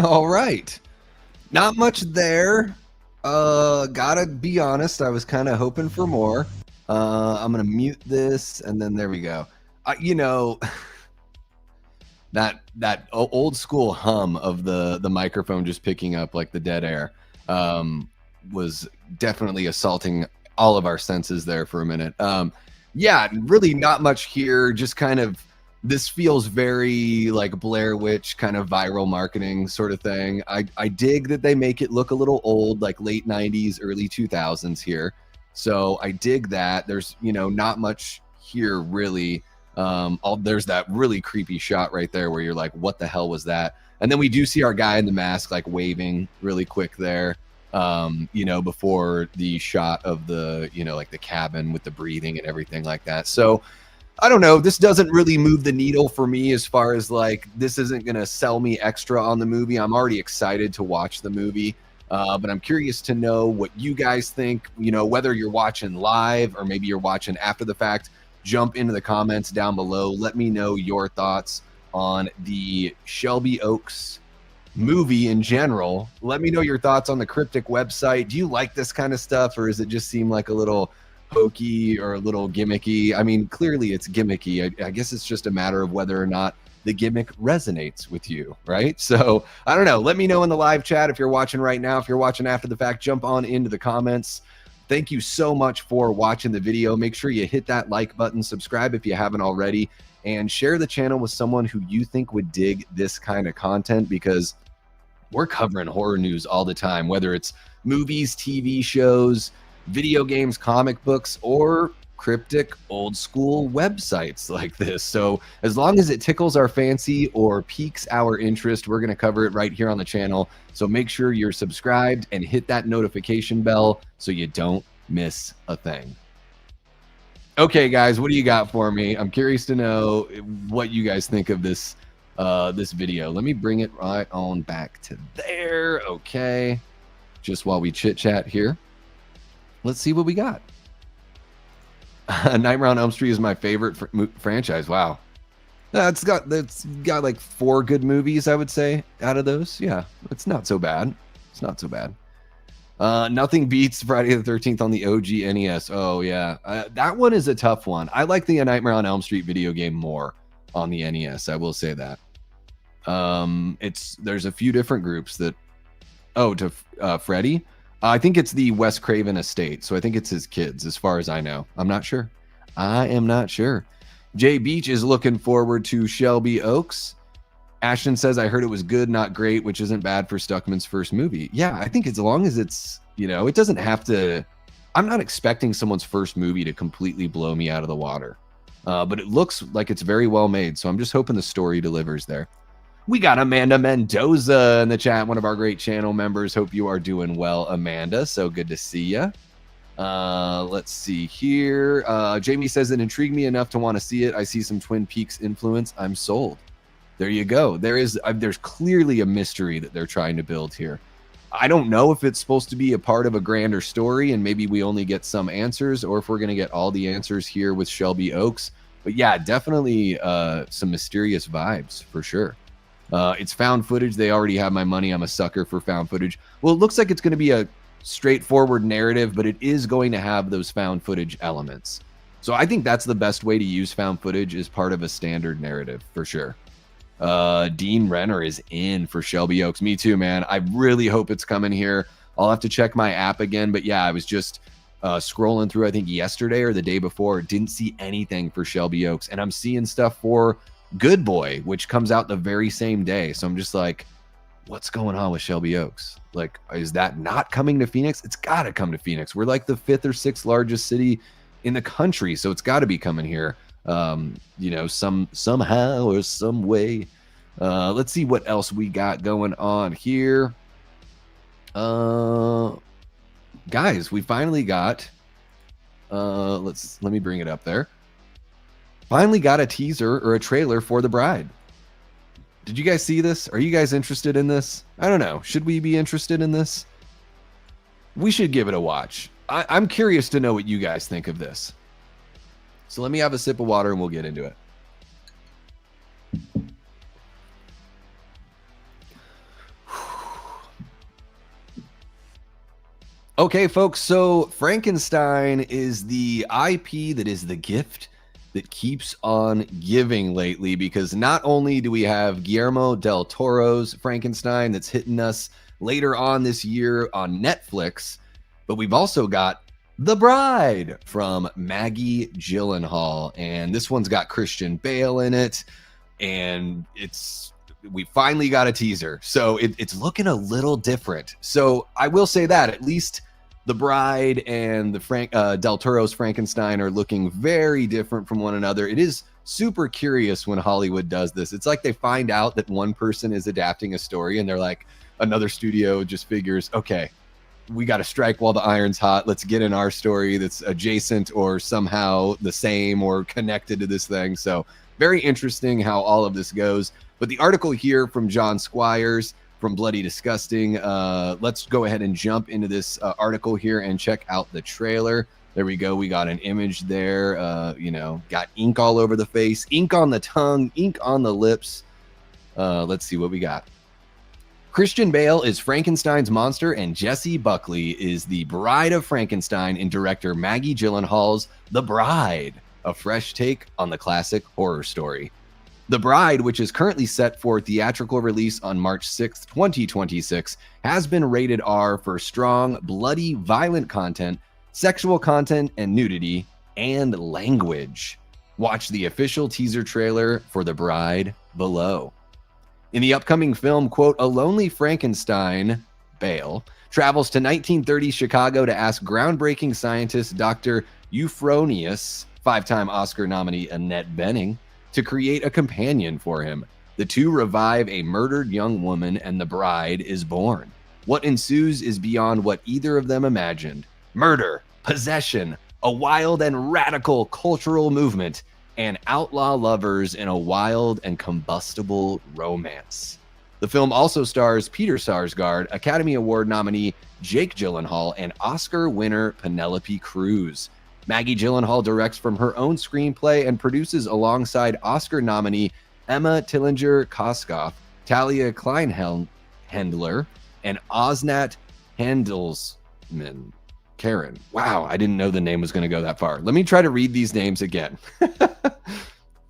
All right. Not much there. Gotta be honest, I was kind of hoping for more. I'm gonna mute this, and then there we go. That old school hum of the microphone just picking up like the dead air was definitely assaulting all of our senses there for a minute. Yeah, really not much here. Just kind of, this feels very like Blair Witch kind of viral marketing sort of thing. I dig that they make it look a little old, like late 90s, early 2000s here. So I dig that. There's, not much here really. There's that really creepy shot right there where you're like, what the hell was that? And then we do see our guy in the mask like waving really quick there, before the shot of the, like the cabin with the breathing and everything like that. So I don't know. This doesn't really move the needle for me as far as like, this isn't going to sell me extra on the movie. I'm already excited to watch the movie. But I'm curious to know what you guys think, whether you're watching live or maybe you're watching after the fact. Jump into the comments down below. Let me know your thoughts on the Shelby Oaks movie in general. Let me know your thoughts on the Cryptic website. Do you like this kind of stuff, or does it just seem like a little hokey or a little gimmicky? I mean, clearly it's gimmicky. I guess it's just a matter of whether or not the gimmick resonates with you, right? So I don't know. Let me know in the live chat if you're watching right now. If you're watching after the fact, jump on into the comments. Thank you so much for watching the video. Make sure you hit that like button, subscribe if you haven't already, and share the channel with someone who you think would dig this kind of content, because we're covering horror news all the time, whether it's movies, TV shows, video games, comic books, or cryptic old school websites like this. So as long as it tickles our fancy or piques our interest, we're going to cover it right here on the channel. So make sure you're subscribed and hit that notification bell so you don't miss a thing. Okay, guys, what do you got for me? I'm curious to know what you guys think of this this video. Let me bring it right on back to there. Okay, just while we chit chat here, let's see what we got. Nightmare on Elm Street is my favorite franchise. Wow, that's got like 4 good movies, I would say, out of those. Yeah, it's not so bad. It's not so bad. Nothing beats Friday the 13th on the OG NES. Oh yeah, that one is a tough one. I like the Nightmare on Elm Street video game more on the NES. I will say that. There's a few different groups that. Oh, to Freddy. I think it's the Wes Craven estate, so I think it's his kids, as far as I know. I'm not sure. I am not sure. Jay Beach is looking forward to Shelby Oaks. Ashton says, I heard it was good, not great, which isn't bad for Stuckmann's first movie. Yeah, I think as long as it's, it doesn't have to. I'm not expecting someone's first movie to completely blow me out of the water. But it looks like it's very well made, so I'm just hoping the story delivers there. We got Amanda Mendoza in the chat, one of our great channel members. Hope you are doing well, Amanda. So good to see you. Let's see here. Jamie says it intrigued me enough to want to see it. I see some Twin Peaks influence. I'm sold. There you go. There's clearly a mystery that they're trying to build here. I don't know if it's supposed to be a part of a grander story and maybe we only get some answers, or if we're going to get all the answers here with Shelby Oaks. But yeah, definitely some mysterious vibes for sure. It's found footage. They already have my money. I'm a sucker for found footage. Well, it looks like it's going to be a straightforward narrative, but it is going to have those found footage elements. So I think that's the best way to use found footage, is part of a standard narrative for sure. Dean Renner is in for Shelby Oaks. Me too, man. I really hope it's coming here. I'll have to check my app again, but yeah, I was just scrolling through, I think yesterday or the day before, didn't see anything for Shelby Oaks, and I'm seeing stuff for Good Boy, which comes out the very same day. So I'm just like, what's going on with Shelby Oaks? Like, is that not coming to Phoenix? It's got to come to Phoenix. We're like the 5th or 6th largest city in the country, so it's got to be coming here. Somehow or some way. Let's see what else we got going on here. Guys, we finally got. Let me bring it up there. Finally got a teaser or a trailer for The Bride. Did you guys see this? Are you guys interested in this? I don't know. Should we be interested in this? We should give it a watch. I'm curious to know what you guys think of this. So let me have a sip of water and we'll get into it. Okay, folks. So Frankenstein is the IP that is the gift that keeps on giving lately, because not only do we have Guillermo del Toro's Frankenstein that's hitting us later on this year on Netflix, but we've also got The Bride from Maggie Gyllenhaal, and this one's got Christian Bale in it, and we finally got a teaser, so it's looking a little different. So I will say that at least The Bride and the Del Toro's Frankenstein are looking very different from one another. It is super curious when Hollywood does this. It's like they find out that one person is adapting a story and they're like, another studio just figures, okay, we got to strike while the iron's hot. Let's get in our story that's adjacent or somehow the same or connected to this thing. So very interesting how all of this goes. But the article here from John Squires from Bloody Disgusting. Let's go ahead and jump into this article here and check out the trailer. There we go. We got an image there. Got ink all over the face, ink on the tongue, ink on the lips. Let's see what we got. Christian Bale is Frankenstein's monster, and Jessie Buckley is the bride of Frankenstein in director Maggie Gyllenhaal's The Bride, a fresh take on the classic horror story. The Bride, which is currently set for theatrical release on March 6, 2026, has been rated R for strong, bloody, violent content, sexual content and nudity, and language. Watch the official teaser trailer for The Bride below. In the upcoming film, quote, a lonely Frankenstein, Bale, travels to 1930 Chicago to ask groundbreaking scientist Dr. Euphronius, 5-time Oscar nominee Annette Bening, to create a companion for him. The two revive a murdered young woman, and the bride is born. What ensues is beyond what either of them imagined. Murder, possession, a wild and radical cultural movement, and outlaw lovers in a wild and combustible romance. The film also stars Peter Sarsgaard, Academy Award nominee Jake Gyllenhaal, and Oscar winner Penelope Cruz. Maggie Gyllenhaal directs from her own screenplay and produces alongside Oscar nominee Emma Tillinger-Koskoff, Talia Kleinhendler, and Osnat Handelsman. Karen. Wow, I didn't know the name was going to go that far. Let me try to read these names again.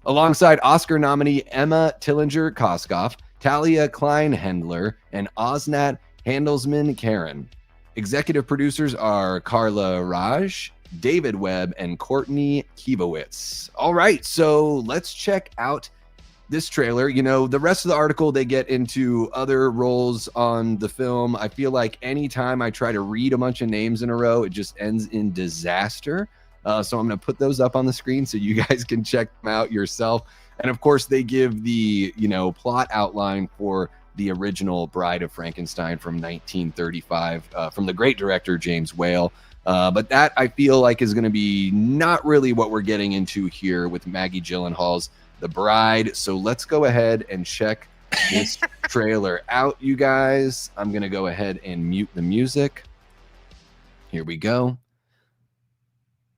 Alongside Oscar nominee Emma Tillinger-Koskoff, Talia Kleinhendler, and Osnat Handelsman Karen. Executive producers are Carla Raj, David Webb, and Courtney Kivowitz. All right, so let's check out this trailer. You know, the rest of the article, they get into other roles on the film. I feel like anytime I try to read a bunch of names in a row, it just ends in disaster. So I'm going to put those up on the screen so you guys can check them out yourself. And of course, they give the, you know, plot outline for the original Bride of Frankenstein from 1935 from the great director James Whale. But that I feel like is going to be not really what we're getting into here with Maggie Gyllenhaal's The Bride. So let's go ahead and check this trailer out, you guys. I'm going to go ahead and mute the music. Here we go.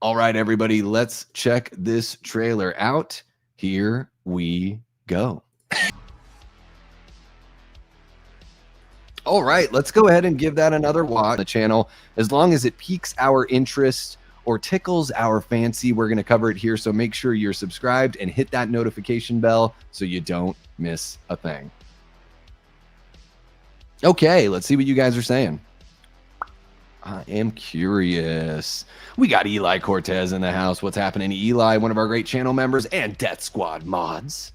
All right, everybody, let's check this trailer out. Here we go. All right, let's go ahead and give that another watch on the channel. As long as it piques our interest or tickles our fancy, we're going to cover it here. So make sure you're subscribed and hit that notification bell so you don't miss a thing. Okay, let's see what you guys are saying. I am curious. We got Eli Cortez in the house. What's happening? Eli, one of our great channel members, and Death Squad mods.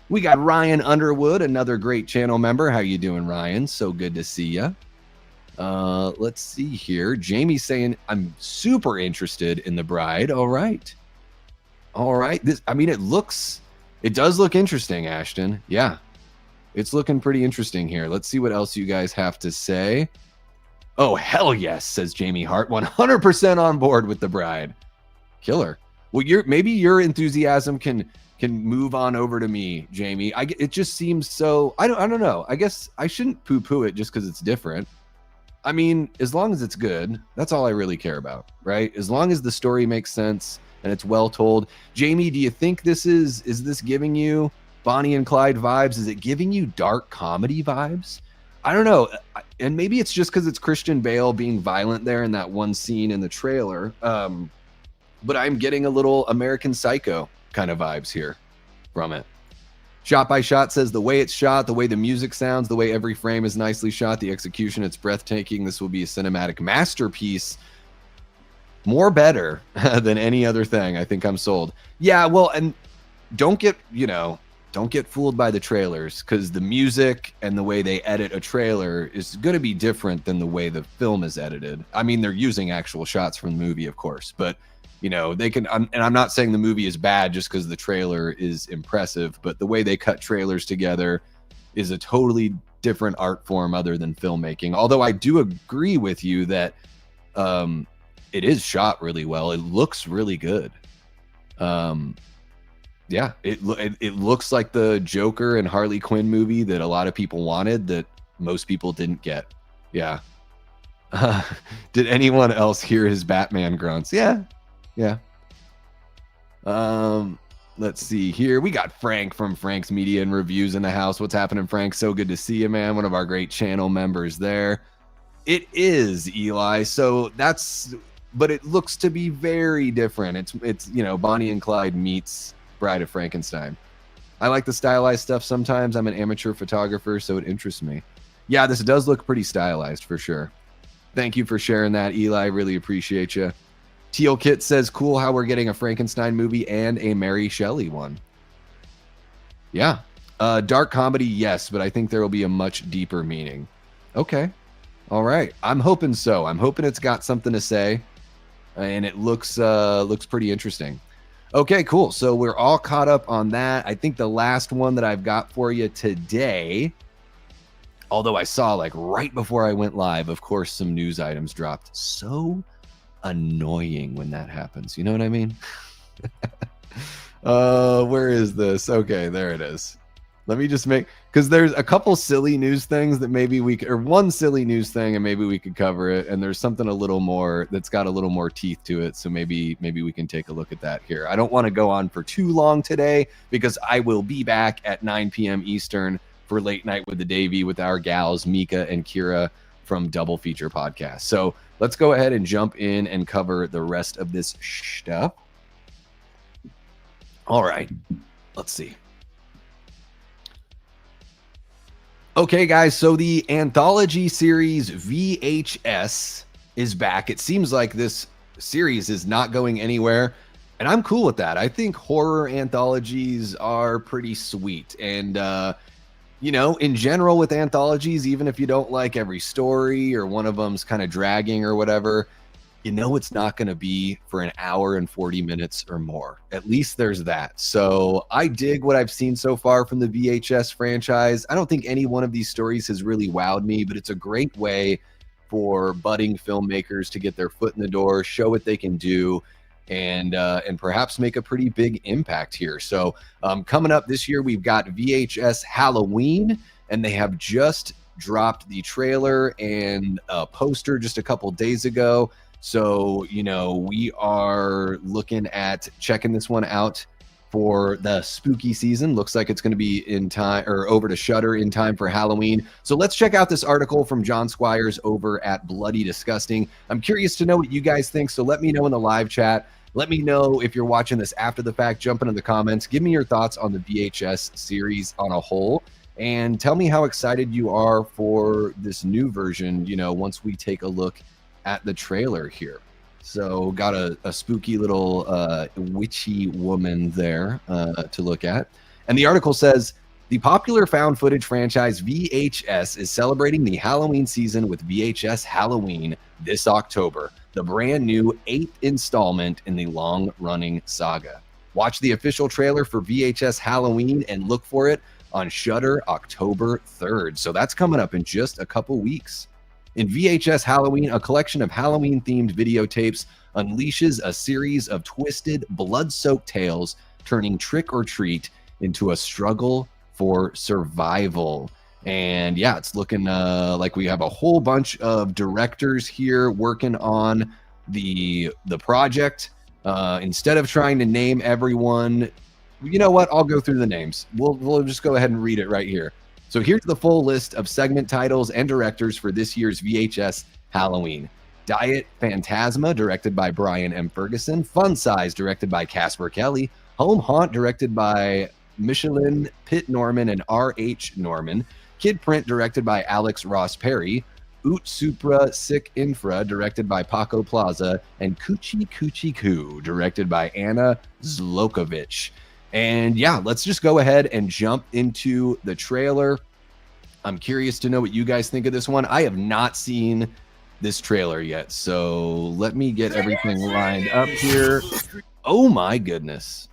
We got Ryan Underwood, another great channel member. How you doing, Ryan? So good to see you. Let's see here. Jamie's saying, I'm super interested in The Bride. All right. All right. I mean, it does look interesting, Ashton. Yeah. It's looking pretty interesting here. Let's see what else you guys have to say. Oh, hell yes, says Jamie Hart. 100% on board with The Bride. Killer. Well, maybe your enthusiasm can move on over to me, Jamie. It just seems so. I don't know. I guess I shouldn't poo-poo it just because it's different. I mean, as long as it's good, that's all I really care about, right? As long as the story makes sense and it's well told. Jamie, do you think is this giving you Bonnie and Clyde vibes? Is it giving you dark comedy vibes? I don't know. And maybe it's just because it's Christian Bale being violent there in that one scene in the trailer. But I'm getting a little American Psycho kind of vibes here from it. Shot by Shot says the way it's shot, the way the music sounds, the way every frame is nicely shot, the execution, it's breathtaking. This will be a cinematic masterpiece. More better than any other thing. I think I'm sold. Yeah, well, and don't get fooled by the trailers, because the music and the way they edit a trailer is going to be different than the way the film is edited. I mean, they're using actual shots from the movie, of course, but they can, and I'm not saying the movie is bad just because the trailer is impressive, but the way they cut trailers together is a totally different art form other than filmmaking. Although I do agree with you that it is shot really well. It looks really good. Yeah, it looks like the Joker and Harley Quinn movie that a lot of people wanted that most people didn't get. Yeah. Did anyone else hear his Batman grunts? Yeah. Let's see here. We got Frank from Frank's Media and Reviews in the house. What's happening, Frank? So good to see you, man. One of our great channel members there. It is, Eli. So that's, but it looks to be very different. It's you know, Bonnie and Clyde meets Bride of Frankenstein. I like the stylized stuff sometimes. I'm an amateur photographer, so it interests me. Yeah, this does look pretty stylized for sure. Thank you for sharing that, Eli. Really appreciate you. Teal Kit says, cool how we're getting a Frankenstein movie and a Mary Shelley one. Yeah. Dark comedy, yes, but I think there will be a much deeper meaning. Okay. All right. I'm hoping so. I'm hoping it's got something to say, and it looks pretty interesting. Okay, cool. So we're all caught up on that. I think the last one that I've got for you today, although I saw like right before I went live, of course, some news items dropped. So annoying when that happens. You know what I mean? Where is this? Okay, there it is. Let me just make, because there's a couple silly news things that maybe we could, or one silly news thing and maybe we could cover it, and there's something a little more that's got a little more teeth to it, so maybe we can take a look at that here. I don't want to go on for too long today because I will be back at 9 p.m. Eastern for Late Night with the Davey with our gals Mika and Kira from Double Feature Podcast. So let's go ahead and jump in and cover the rest of this stuff. All right, let's see. Okay, guys, so the anthology series VHS is back. It seems like this series is not going anywhere, and I'm cool with that. I think horror anthologies are pretty sweet. And, you know, in general with anthologies, even if you don't like every story or one of them's kind of dragging or whatever, you know it's not going to be for an hour and 40 minutes or more. At least there's that. So I dig what I've seen so far from the VHS franchise. I don't think any one of these stories has really wowed me, but it's a great way for budding filmmakers to get their foot in the door, show what they can do, and perhaps make a pretty big impact here. So coming up this year, we've got VHS Halloween, and they have just dropped the trailer and a poster just a couple days ago. So, you know, we are looking at checking this one out for the spooky season. Looks like it's going to be in time, or over to Shudder in time for Halloween. So let's check out this article from John Squires over at Bloody Disgusting. I'm curious to know what you guys think, so let me know in the live chat. Let me know if you're watching this after the fact. Jump into the comments. Give me your thoughts on the VHS series on a whole, and tell me how excited you are for this new version, you know, once we take a look at the trailer here. So got a spooky little witchy woman there to look at. And the article says, the popular found footage franchise VHS is celebrating the Halloween season with VHS Halloween this October, the brand new 8th installment in the long-running saga. Watch the official trailer for VHS Halloween and look for it on Shudder October 3rd. So that's coming up in just a couple weeks. In VHS Halloween, a collection of Halloween-themed videotapes unleashes a series of twisted, blood-soaked tales, turning trick or treat into a struggle for survival. And yeah, it's looking like we have a whole bunch of directors here working on the project. Instead of trying to name everyone, you know what? I'll go through the names. We'll just go ahead and read it right here. So here's the full list of segment titles and directors for this year's VHS Halloween. Diet Phantasma, directed by Brian M. Ferguson. Fun Size, directed by Casper Kelly. Home Haunt, directed by Michelin Pitt Norman and R.H. Norman. Kid Print, directed by Alex Ross Perry. Oot Supra Sick Infra, directed by Paco Plaza. And Coochie Coochie Coo, directed by Anna Zlokovich. And yeah, let's just go ahead and jump into the trailer. I'm curious to know what you guys think of this one. I have not seen this trailer yet, so let me get everything lined up here. Oh my goodness.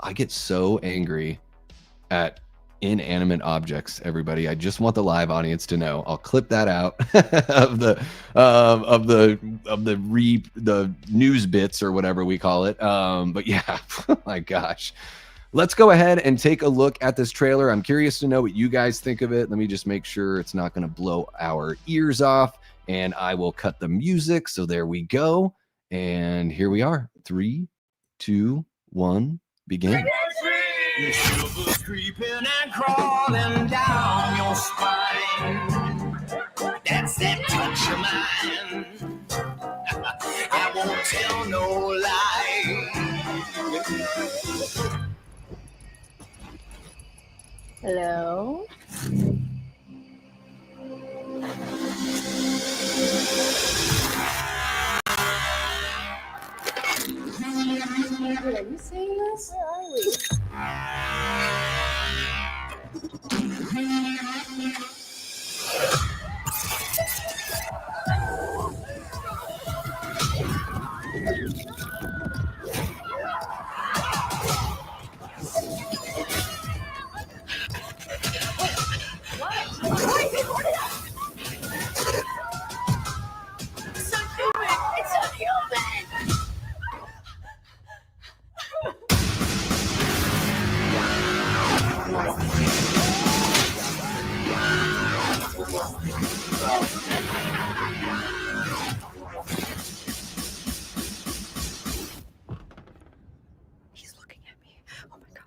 I get so angry at inanimate objects, everybody. I just want the live audience to know. I'll clip that out of the news bits or whatever we call it. But yeah, oh my gosh. Let's go ahead and take a look at this trailer. I'm curious to know what you guys think of it. Let me just make sure it's not going to blow our ears off, and I will cut the music. So there we go. And here we are. 3, 2, 1, begin. Shivers creeping and crawling down your spine. That's that touch of mine. I won't tell no lie. Hello? Wait, are you saying this? Where are we? It's unhuman! It's unhuman! He's looking at me. Oh my god.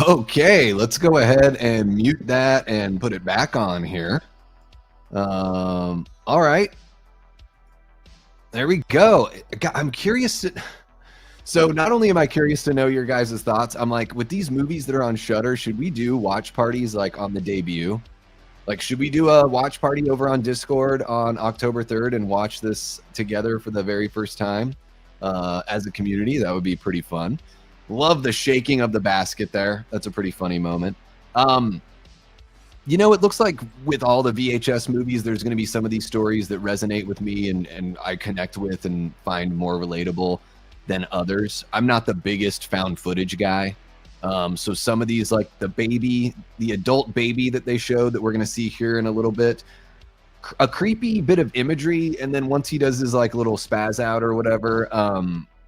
Okay, let's go ahead and mute that and put it back on here. All right. There we go. I'm curious to... So not only am I curious to know your guys' thoughts, I'm like, with these movies that are on Shudder, should we do watch parties like on the debut? Like, should we do a watch party over on Discord on October 3rd and watch this together for the very first time as a community? That would be pretty fun. Love the shaking of the basket there. That's a pretty funny moment. You know, it looks like with all the VHS movies, there's going to be some of these stories that resonate with me and I connect with and find more relatable than others. I'm not the biggest found footage guy. So some of these, like the adult baby that they showed that we're going to see here in a little bit, a creepy bit of imagery. And then once he does his like little spaz out or whatever,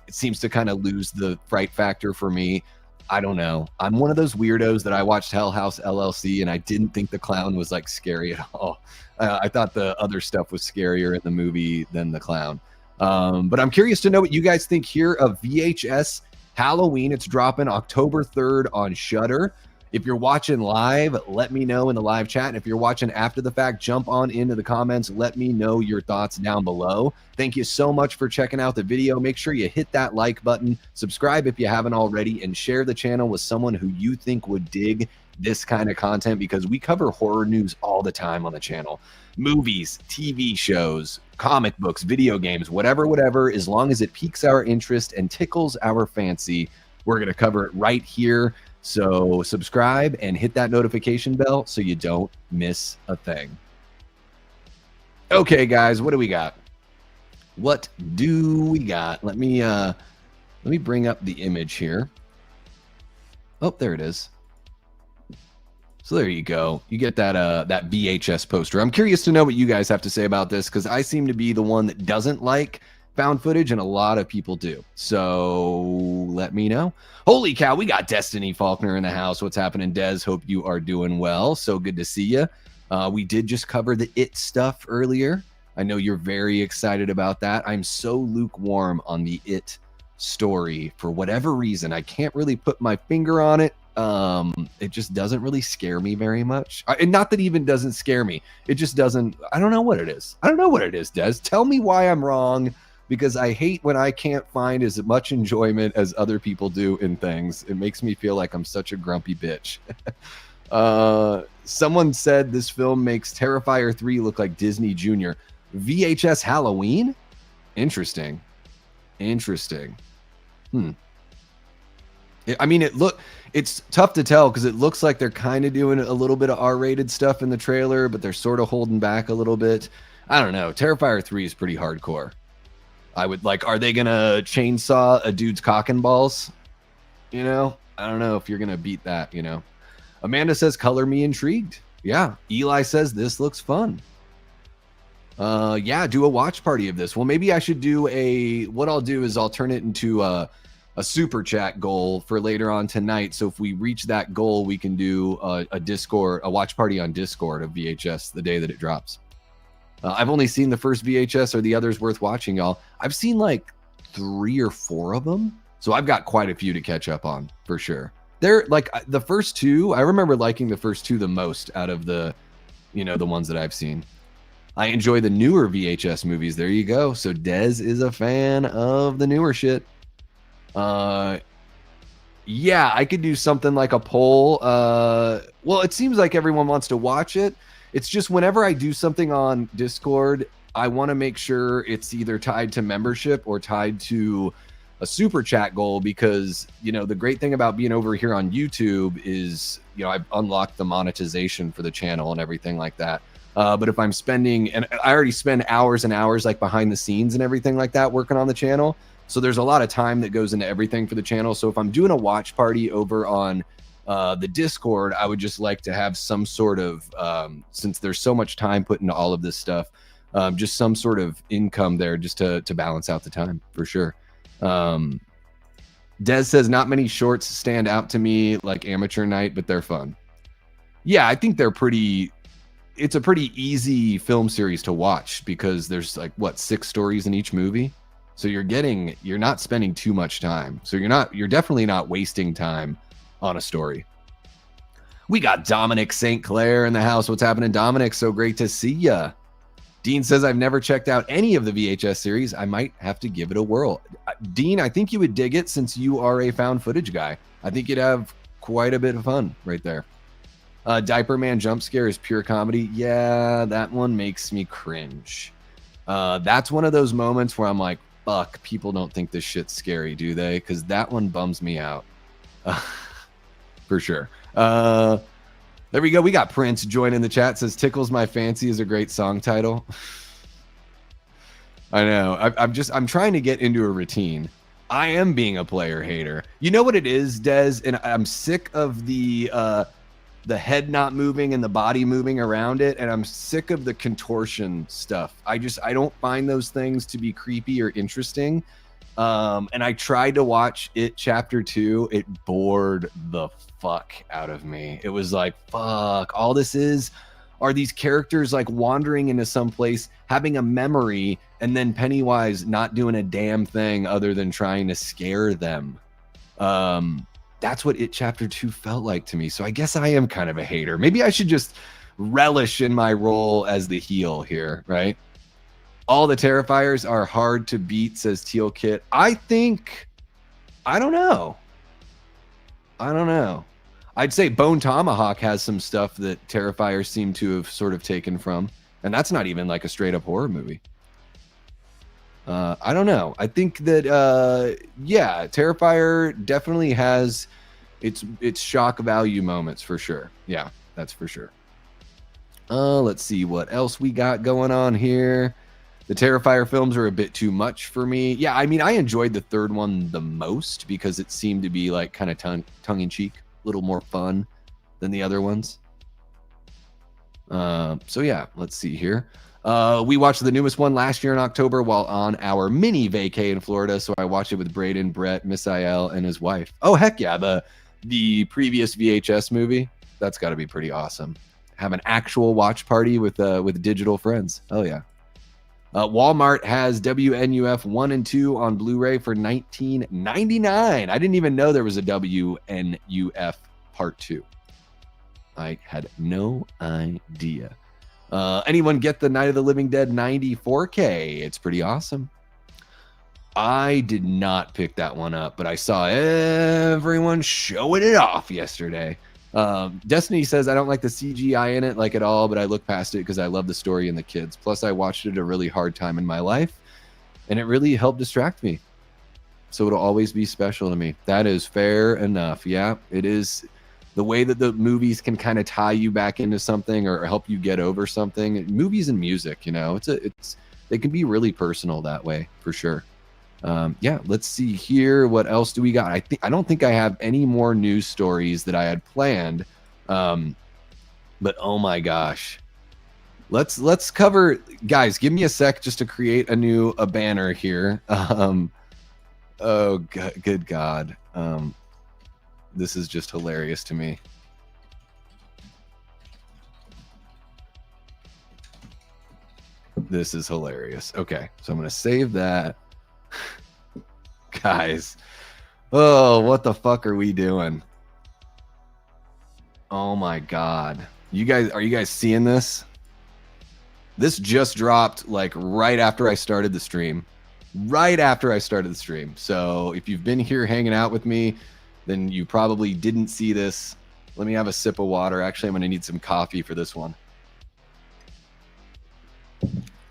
it seems to kind of lose the fright factor for me. I don't know. I'm one of those weirdos that I watched Hell House LLC and I didn't think the clown was like scary at all. I thought the other stuff was scarier in the movie than the clown. But I'm curious to know what you guys think here of VHS Halloween. It's dropping October 3rd on Shudder. If you're watching live, let me know in the live chat. And if you're watching after the fact, jump on into the comments. Let me know your thoughts down below. Thank you so much for checking out the video. Make sure you hit that like button, subscribe if you haven't already, and share the channel with someone who you think would dig this kind of content, because we cover horror news all the time on the channel. Movies, TV shows, comic books, video games, whatever, as long as it piques our interest and tickles our fancy, we're going to cover it right here. So subscribe and hit that notification bell so you don't miss a thing. Okay, guys, what do we got? What do we got? Let me bring up the image here. Oh, there it is. So there you go. You get that that VHS poster. I'm curious to know what you guys have to say about this, because I seem to be the one that doesn't like found footage, and a lot of people do. So let me know. Holy cow, we got Destiny Faulkner in the house. What's happening, Des? Hope you are doing well. So good to see you. We did just cover the It stuff earlier. I know you're very excited about that. I'm so lukewarm on the It story for whatever reason. I can't really put my finger on it. It just doesn't really scare me very much. And not that it even doesn't scare me. It just doesn't. I don't know what it is. I don't know what it is, Des. Tell me why I'm wrong, because I hate when I can't find as much enjoyment as other people do in things. It makes me feel like I'm such a grumpy bitch. Someone said this film makes Terrifier 3 look like Disney Junior. VHS Halloween? Interesting. Interesting. I mean, it's tough to tell because it looks like they're kind of doing a little bit of R-rated stuff in the trailer, but they're sort of holding back a little bit. I don't know. Terrifier 3 is pretty hardcore. I would like, are they going to chainsaw a dude's cock and balls? You know, I don't know if you're going to beat that, you know. Amanda says, color me intrigued. Yeah. Eli says, this looks fun. Yeah, do a watch party of this. Well, maybe I should do what I'll do is I'll turn it into a super chat goal for later on tonight. So if we reach that goal, we can do a watch party on Discord of VHS the day that it drops. I've only seen the first VHS. Are the others worth watching, y'all? I've seen like 3 or 4 of them. So I've got quite a few to catch up on for sure. They're like the first 2. I remember liking the first 2 the most out of the ones that I've seen. I enjoy the newer VHS movies. There you go. So Dez is a fan of the newer shit. Yeah, I could do something like a poll. Well, it seems like everyone wants to watch it. It's just whenever I do something on Discord, I want to make sure it's either tied to membership or tied to a super chat goal, because the great thing about being over here on YouTube is I've unlocked the monetization for the channel and everything like that. But if I'm spending, and I already spend hours and hours like behind the scenes and everything like that working on the channel, so there's a lot of time that goes into everything for the channel. So if I'm doing a watch party over on the Discord, I would just like to have some sort of since there's so much time put into all of this stuff, just some sort of income there just to balance out the time for sure. Dez says not many shorts stand out to me like Amateur Night, but they're fun. Yeah, I think it's a pretty easy film series to watch because there's like 6 stories in each movie. So you're not spending too much time. So you're definitely not wasting time on a story. We got Dominic St. Clair in the house. What's happening, Dominic? So great to see ya. Dean says, I've never checked out any of the VHS series. I might have to give it a whirl. Dean, I think you would dig it since you are a found footage guy. I think you'd have quite a bit of fun right there. Diaper Man jump scare is pure comedy. Yeah, that one makes me cringe. That's one of those moments where I'm like, fuck, people don't think this shit's scary, do they? Because that one bums me out. For sure. There we go. We got Prince joining the chat. Says Tickles My Fancy is a great song title. I know. I'm trying to get into a routine. I am being a player hater. You know what it is, Dez? And I'm sick of the head not moving and the body moving around it, and I'm sick of the contortion stuff. I don't find those things to be creepy or interesting. And I tried to watch it chapter 2. It bored the fuck out of me. It was like, fuck, all this are these characters like wandering into some place, having a memory, and then Pennywise not doing a damn thing other than trying to scare them. That's what it chapter 2 felt like to me. So I guess I am kind of a hater. Maybe I should just relish in my role as the heel here, right? All the Terrifiers are hard to beat, says Teal Kit. I don't know. I'd say Bone Tomahawk has some stuff that Terrifiers seem to have sort of taken from. And that's not even like a straight up horror movie. I don't know. I think that, yeah, Terrifier definitely has its shock value moments for sure. Yeah, that's for sure. Let's see what else we got going on here. The Terrifier films are a bit too much for me. Yeah, I mean, I enjoyed the third one the most because it seemed to be like kind of tongue-in-cheek, a little more fun than the other ones. So yeah, let's see here. We watched the newest one last year in October while on our mini vacay in Florida. So I watched it with Braden, Brett, Misael, and his wife. Oh, heck yeah. The previous VHS movie. That's got to be pretty awesome. Have an actual watch party with digital friends. Oh, yeah. Walmart has WNUF 1 and 2 on Blu-ray for $19.99. I didn't even know there was a WNUF Part 2. I had no idea. Anyone get the Night of the Living Dead 94K? It's pretty awesome. I did not pick that one up, but I saw everyone showing it off yesterday. Destiny says, I don't like the CGI in it like at all, but I look past it because I love the story and the kids. Plus, I watched it at a really hard time in my life, and it really helped distract me. So it'll always be special to me. That is fair enough. Yeah, it is. The way that the movies can kind of tie you back into something or help you get over something. Movies and music, you know, they can be really personal that way for sure. Yeah, let's see here. What else do we got? I don't think I have any more news stories that I had planned. But oh my gosh, let's cover, guys. Give me a sec just to create a banner here. Oh, good God. This is just hilarious to me. This is hilarious. Okay, so I'm going to save that. Guys. Oh, what the fuck are we doing? Oh my God. Are you guys seeing this? This just dropped like right after I started the stream. Right after I started the stream. So if you've been here hanging out with me, then you probably didn't see this. Let me have a sip of water. Actually, I'm going to need some coffee for this one.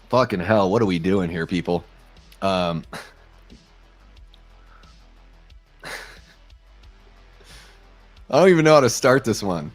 Fucking hell, what are we doing here, people? I don't even know how to start this one.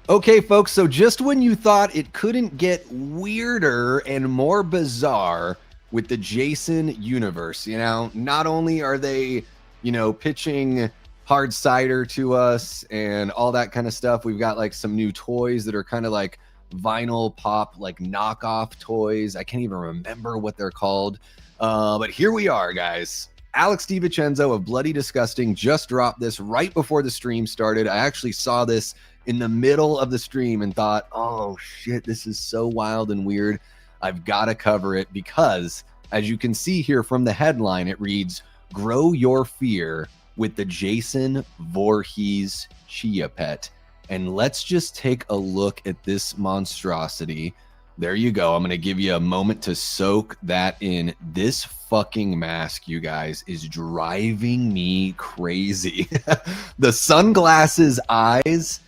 Okay, folks, so just when you thought it couldn't get weirder and more bizarre with the Jason universe, you know, not only are they, you know, pitching hard cider to us and all that kind of stuff, we've got like some new toys that are kind of like vinyl pop, like knockoff toys. I can't even remember what they're called. But here we are, guys. Alex DiVincenzo of Bloody Disgusting just dropped this right before the stream started. I actually saw this in the middle of the stream and thought, oh shit, this is so wild and weird. I've got to cover it because, as you can see here from the headline, it reads, "Grow Your Fear with the Jason Voorhees Chia Pet." And let's just take a look at this monstrosity. There you go. I'm going to give you a moment to soak that in. This fucking mask, you guys, is driving me crazy. The sunglasses eyes,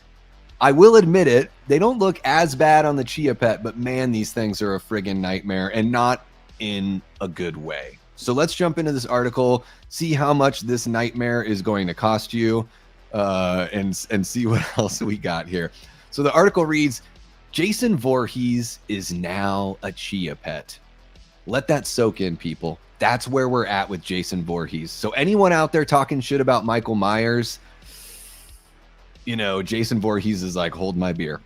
I will admit it, they don't look as bad on the Chia Pet, but man, these things are a friggin' nightmare, and not in a good way. So let's jump into this article, see how much this nightmare is going to cost you, and see what else we got here. So the article reads, Jason Voorhees is now a Chia Pet. Let that soak in, people. That's where we're at with Jason Voorhees. So anyone out there talking shit about Michael Myers, you know, Jason Voorhees is like, hold my beer.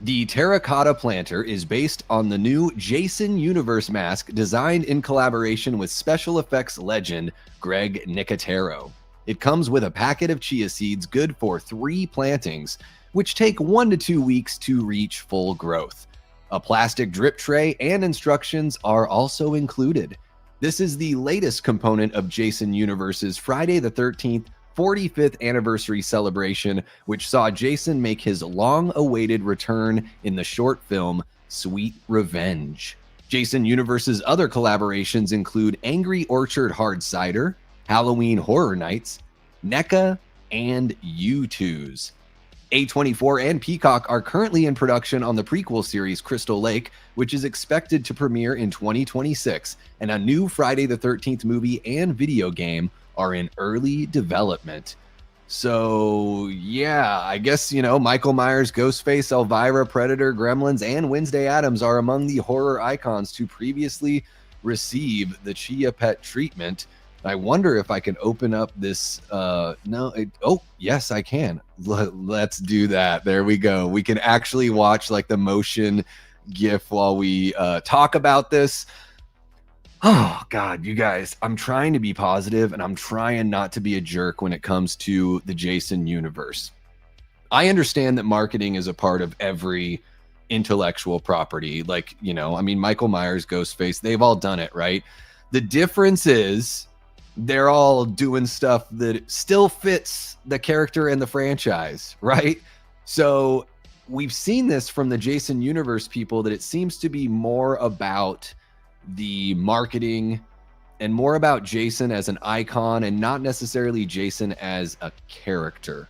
The terracotta planter is based on the new Jason Universe mask designed in collaboration with special effects legend Greg Nicotero. It comes with a packet of chia seeds good for 3 plantings, which take 1 to 2 weeks to reach full growth. A plastic drip tray and instructions are also included. This is the latest component of Jason Universe's Friday the 13th 45th anniversary celebration, which saw Jason make his long-awaited return in the short film Sweet Revenge. Jason Universe's other collaborations include Angry Orchard Hard Cider, Halloween Horror Nights, NECA, and U2s. A24 and Peacock are currently in production on the prequel series Crystal Lake, which is expected to premiere in 2026, and a new Friday the 13th movie and video game are in early development. So yeah, I guess, you know, Michael Myers, Ghostface, Elvira, Predator, Gremlins, and Wednesday Addams are among the horror icons to previously receive the Chia Pet treatment. I wonder if I can open up this. Oh, yes, I can. Let's do that. There we go. We can actually watch like the motion GIF while we talk about this. Oh, God, you guys, I'm trying to be positive and I'm trying not to be a jerk when it comes to the Jason universe. I understand that marketing is a part of every intellectual property. Like, you know, I mean, Michael Myers, Ghostface, they've all done it, right? The difference is they're all doing stuff that still fits the character and the franchise, right? So we've seen this from the Jason universe people, that it seems to be more about the marketing and more about Jason as an icon and not necessarily Jason as a character,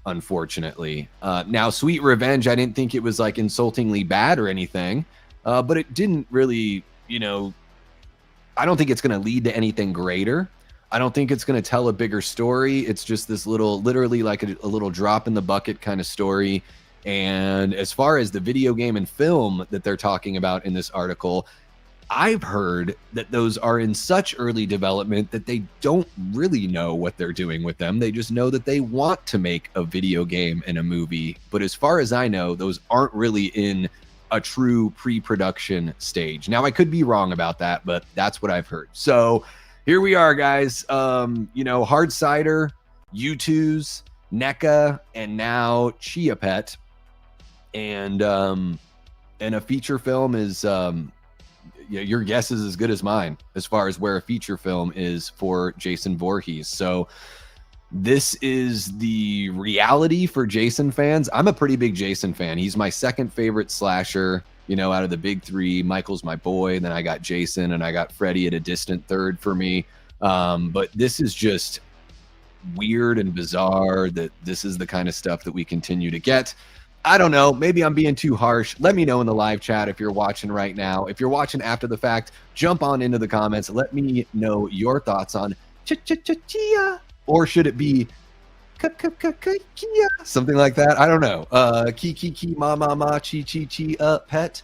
unfortunately. Now, Sweet Revenge, I didn't think it was like insultingly bad or anything, but it didn't really, you know, I don't think it's going to lead to anything greater. I don't think it's going to tell a bigger story. It's just this little, literally like a little drop in the bucket kind of story. And as far as the video game and film that they're talking about in this article, I've heard that those are in such early development that they don't really know what they're doing with them. They just know that they want to make a video game and a movie. But as far as I know, those aren't really in a true pre-production stage. Now, I could be wrong about that, but that's what I've heard. So here we are, guys. You know, Hard Cider, U2's, NECA, and now Chia Pet. And a feature film is... your guess is as good as mine as far as where a feature film is for Jason Voorhees. So this is the reality for Jason fans. I'm a pretty big Jason fan. He's my second favorite slasher, you know, out of the big three. Michael's my boy. Then I got Jason and I got Freddy at a distant third for me. But this is just weird and bizarre that this is the kind of stuff that we continue to get. I don't know. Maybe I'm being too harsh. Let me know in the live chat if you're watching right now. If you're watching after the fact, jump on into the comments. Let me know your thoughts on Chia, or should it be Kia? Something like that. I don't know. Ki ma ma ma chi chi chi pet.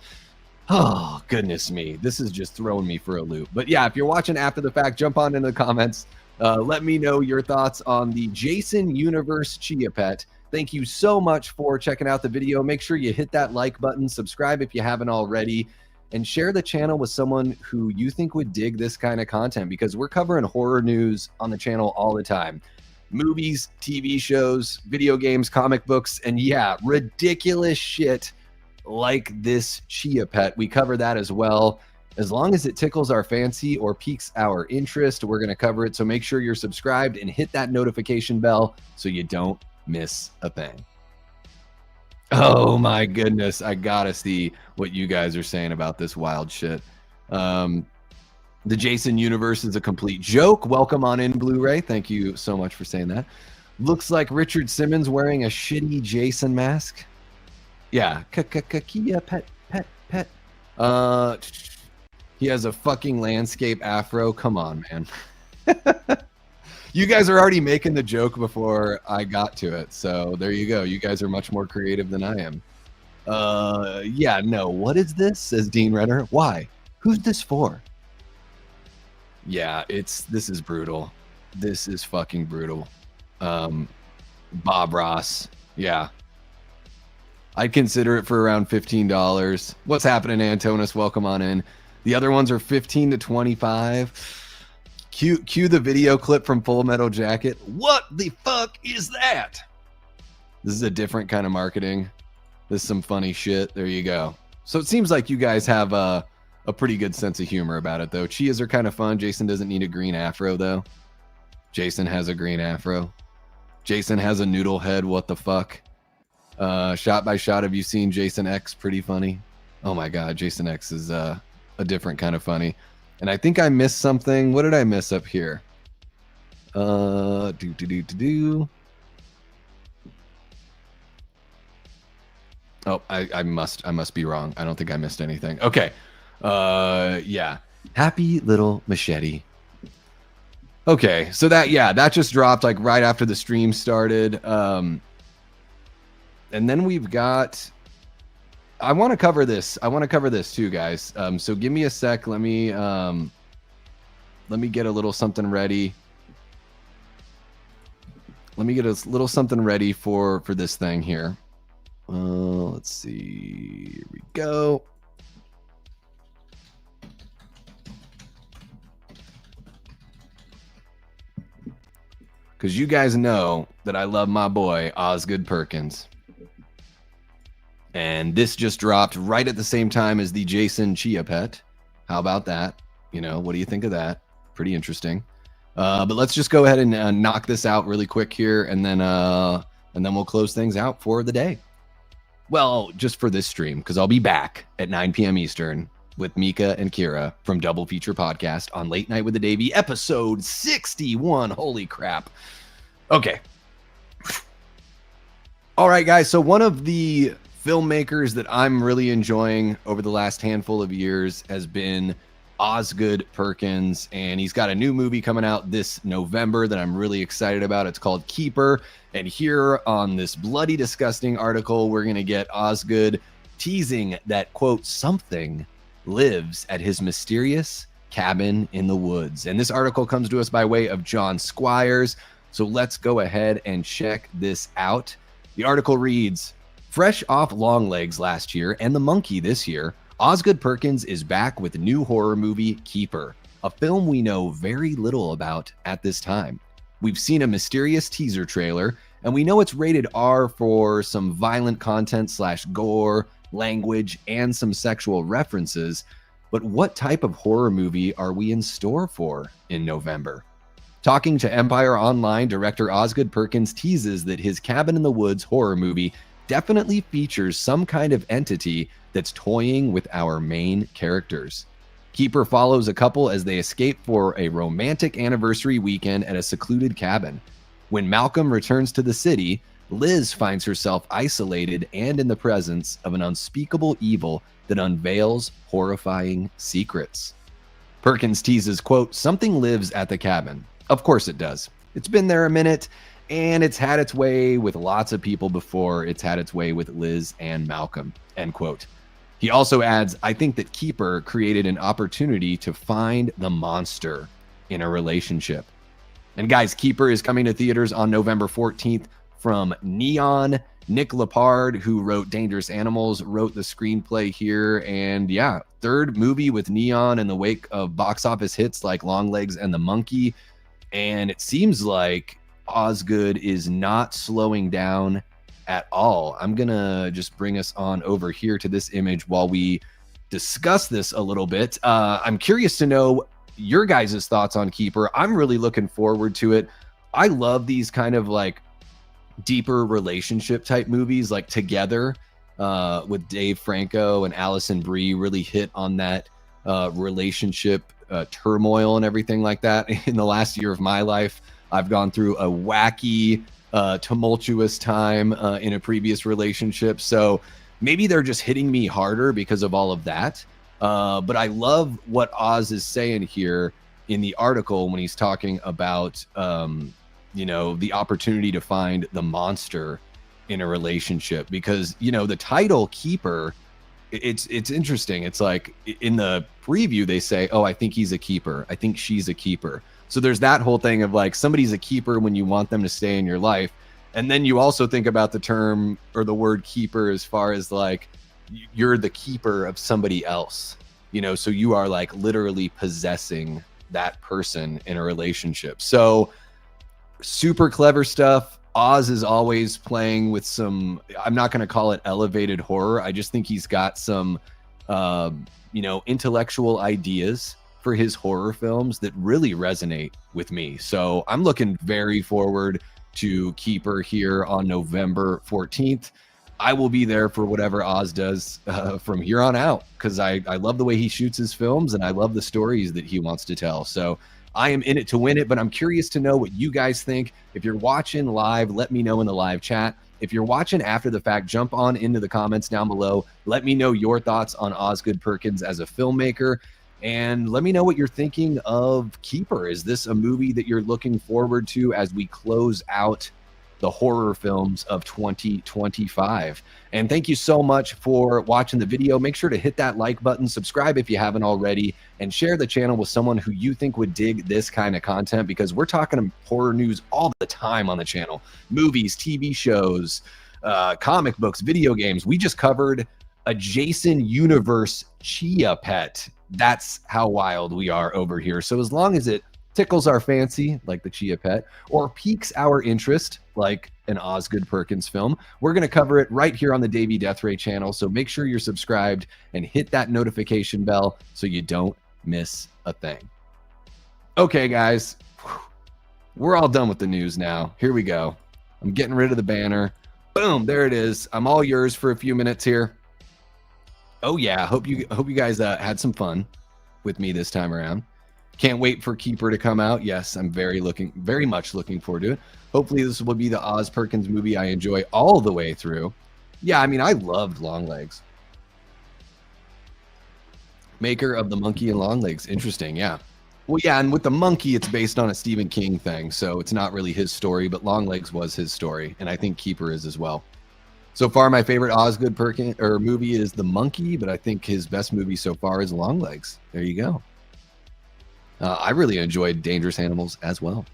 Oh, goodness me. This is just throwing me for a loop. But yeah, if you're watching after the fact, jump on into the comments. Let me know your thoughts on the Jason Universe Chia Pet. Thank you so much for checking out the video. Make sure you hit that like button, subscribe if you haven't already, and share the channel with someone who you think would dig this kind of content, because we're covering horror news on the channel all the time. Movies, TV shows, video games, comic books, and yeah, ridiculous shit like this Chia Pet. We cover that as well. As long as it tickles our fancy or piques our interest, we're going to cover it. So make sure you're subscribed and hit that notification bell so you don't miss a thing. Oh my goodness, I gotta see what you guys are saying about this wild shit. The Jason universe is a complete joke. Welcome on in, Blu-ray. Thank you so much for saying that. Looks like Richard Simmons wearing a shitty Jason mask. Yeah, Kia pet. He has a fucking landscape afro. Come on, man. You guys are already making the joke before I got to it. So there you go. You guys are much more creative than I am. Yeah, no. What is this? Says Dean Renner. Why? Who's this for? Yeah, this is brutal. This is fucking brutal. Bob Ross. Yeah. I'd consider it for around $15. What's happening, Antonis? Welcome on in. The other ones are 15 to 25. Cue the video clip from Full Metal Jacket. What the fuck is that? This is a different kind of marketing. This is some funny shit. There you go. So it seems like you guys have a pretty good sense of humor about it, though. Chias are kind of fun. Jason doesn't need a green afro, though. Jason has a green afro. Jason has a noodle head. What the fuck? Shot by shot, have you seen Jason X? Pretty funny. Oh my god, Jason X is a different kind of funny. And I think I missed something. What did I miss up here? Oh, I must be wrong. I don't think I missed anything. Okay. Yeah. Happy Little Machete. Okay, so that just dropped like right after the stream started. And then we've got, I want to cover this. I want to cover this too, guys. So give me a sec. Let me get a little something ready. Let me get a little something ready for this thing here. Let's see. Here we go. Because you guys know that I love my boy Osgood Perkins. And this just dropped right at the same time as the Jason Chia Pet. How about that? You know, what do you think of that? Pretty interesting. But let's just go ahead and knock this out really quick here, and then we'll close things out for the day. Well, just for this stream, because I'll be back at 9 p.m. Eastern with Mika and Kira from Double Feature Podcast on Late Night with the Davey, episode 61. Holy crap. Okay. All right, guys. So one of the filmmakers that I'm really enjoying over the last handful of years has been Osgood Perkins, and he's got a new movie coming out this November that I'm really excited about. It's called Keeper, and here on this bloody disgusting article, we're going to get Osgood teasing that, quote, something lives at his mysterious cabin in the woods. And this article comes to us by way of John Squires. So let's go ahead and check this out. The article reads, fresh off Longlegs last year and The Monkey this year, Osgood Perkins is back with a new horror movie, Keeper, a film we know very little about at this time. We've seen a mysterious teaser trailer, and we know it's rated R for some violent content / gore, language, and some sexual references. But what type of horror movie are we in store for in November? Talking to Empire Online, director Osgood Perkins teases that his Cabin in the Woods horror movie definitely features some kind of entity that's toying with our main characters. Keeper follows a couple as they escape for a romantic anniversary weekend at a secluded cabin. When Malcolm returns to the city, Liz finds herself isolated and in the presence of an unspeakable evil that unveils horrifying secrets. Perkins teases, quote, something lives at the cabin. Of course it does. It's been there a minute, and it's had its way with lots of people before it's had its way with Liz and Malcolm, end quote. He also adds, I think that Keeper created an opportunity to find the monster in a relationship. And guys, Keeper is coming to theaters on November 14th from Neon. Nick Lepard, who wrote Dangerous Animals, wrote the screenplay here. And yeah, third movie with Neon in the wake of box office hits like Longlegs and The Monkey. And it seems like Osgood is not slowing down at all. I'm going to just bring us on over here to this image while we discuss this a little bit. I'm curious to know your guys' thoughts on Keeper. I'm really looking forward to it. I love these kind of like deeper relationship type movies, like Together with Dave Franco and Alison Brie really hit on that relationship turmoil and everything like that. In the last year of my life, I've gone through a wacky, tumultuous time in a previous relationship. So maybe they're just hitting me harder because of all of that. But I love what Oz is saying here in the article when he's talking about, the opportunity to find the monster in a relationship, because, the title Keeper, it's interesting. It's like in the preview, they say, oh, I think he's a keeper. I think she's a keeper. So there's that whole thing of like somebody's a keeper when you want them to stay in your life. And then you also think about the term or the word keeper as far as like you're the keeper of somebody else, so you are like literally possessing that person in a relationship. So super clever stuff. Oz is always playing with some, I'm not going to call it elevated horror. I just think he's got some, intellectual ideas for his horror films that really resonate with me. So I'm looking very forward to Keeper here on November 14th. I will be there for whatever Oz does from here on out, because I love the way he shoots his films and I love the stories that he wants to tell. So I am in it to win it, but I'm curious to know what you guys think. If you're watching live, let me know in the live chat. If you're watching after the fact, jump on into the comments down below. Let me know your thoughts on Osgood Perkins as a filmmaker. And let me know what you're thinking of Keeper. Is this a movie that you're looking forward to as we close out the horror films of 2025? And thank you so much for watching the video. Make sure to hit that like button, subscribe if you haven't already, and share the channel with someone who you think would dig this kind of content, because we're talking horror news all the time on the channel. Movies, TV shows, comic books, video games. We just covered a Jason Universe Chia Pet. That's how wild we are over here. So as long as it tickles our fancy, like the Chia Pet, or piques our interest, like an Osgood Perkins film, we're going to cover it right here on the Davey Deathray channel. So make sure you're subscribed and hit that notification bell so you don't miss a thing. Okay, guys, we're all done with the news now. Here we go. I'm getting rid of the banner. Boom, there it is. I'm all yours for a few minutes here. Oh yeah, hope you guys had some fun with me this time around. Can't wait for Keeper to come out. Yes, I'm very much looking forward to it. Hopefully this will be the Oz Perkins movie I enjoy all the way through. Yeah, I mean, I loved Longlegs. Maker of The Monkey and Longlegs. Interesting, yeah. Well, yeah, and with The Monkey, it's based on a Stephen King thing, so it's not really his story, but Longlegs was his story, and I think Keeper is as well. So far, my favorite Osgood movie is The Monkey, but I think his best movie so far is Longlegs. There you go. I really enjoyed Dangerous Animals as well.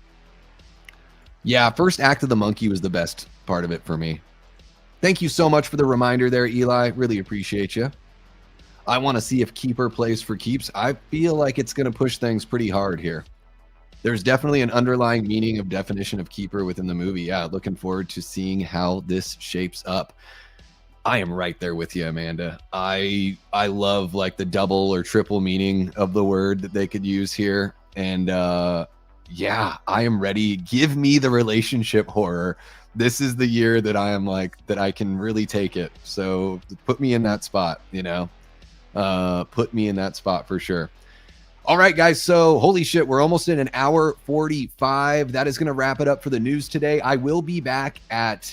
Yeah, first act of The Monkey was the best part of it for me. Thank you so much for the reminder there, Eli. Really appreciate you. I want to see if Keeper plays for keeps. I feel like it's going to push things pretty hard here. There's definitely an underlying meaning of definition of Keeper within the movie. Yeah, looking forward to seeing how this shapes up. I am right there with you, Amanda. I love like the double or triple meaning of the word that they could use here. And yeah, I am ready. Give me the relationship horror. This is the year that I am like, that I can really take it. So put me in that spot, you know, put me in that spot for sure. All right, guys. So holy shit, we're almost in an hour 45. That is going to wrap it up for the news today. I will be back at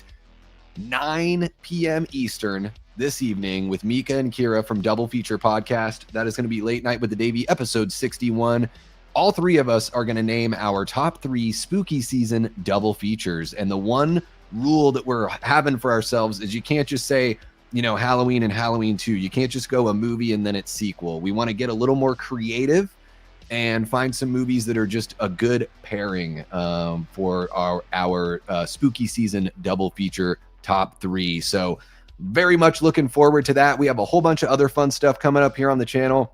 9 p.m. Eastern this evening with Mika and Kira from Double Feature Podcast. That is going to be Late Night with the Davey, episode 61. All three of us are going to name our top 3 spooky season double features. And the one rule that we're having for ourselves is you can't just say, you know, Halloween and Halloween 2. You can't just go a movie and then its sequel. We want to get a little more creative and find some movies that are just a good pairing for our spooky season double feature top 3. So very much looking forward to that. We have a whole bunch of other fun stuff coming up here on the channel.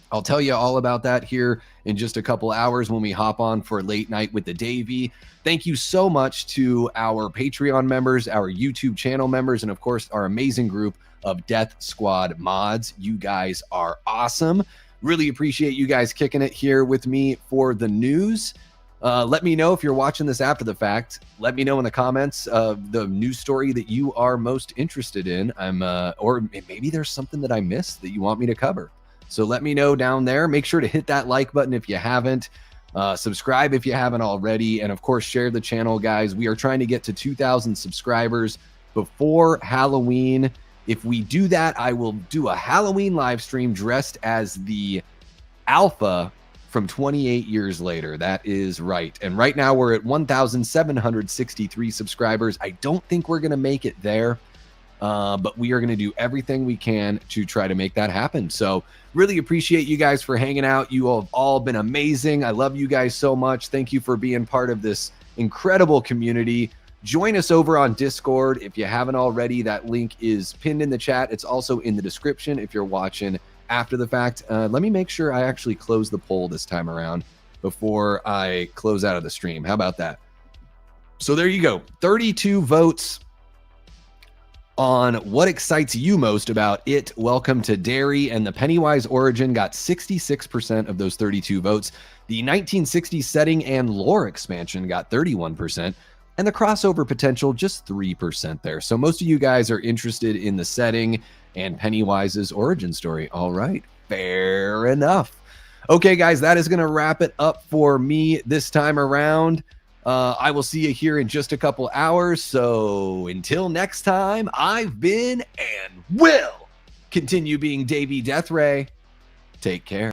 I'll tell you all about that here in just a couple hours when we hop on for Late Night with the Davey. Thank you so much to our Patreon members, our YouTube channel members, and of course, our amazing group of Death Squad mods. You guys are awesome. Really appreciate you guys kicking it here with me for the news. Let me know if you're watching this after the fact. Let me know in the comments the news story that you are most interested in. Or maybe there's something that I missed that you want me to cover. So let me know down there. Make sure to hit that like button if you haven't. Subscribe if you haven't already. And of course, share the channel, guys. We are trying to get to 2,000 subscribers before Halloween. If we do that, I will do a Halloween live stream dressed as the Alpha from 28 years later. That is right. And right now we're at 1,763 subscribers. I don't think we're going to make it there, but we are going to do everything we can to try to make that happen. So really appreciate you guys for hanging out. You have all been amazing. I love you guys so much. Thank you for being part of this incredible community. Join us over on Discord if you haven't already. That link is pinned in the chat. It's also in the description if you're watching after the fact. Let me make sure I actually close the poll this time around before I close out of the stream. How about that? So there you go. 32 votes on what excites you most about It, Welcome to Derry, and the Pennywise origin got 66% of those 32 votes. The 1960s setting and lore expansion got 31%. And the crossover potential, just 3% there. So most of you guys are interested in the setting and Pennywise's origin story. All right, fair enough. Okay, guys, that is going to wrap it up for me this time around. I will see you here in just a couple hours. So until next time, I've been and will continue being Davey Deathray. Take care.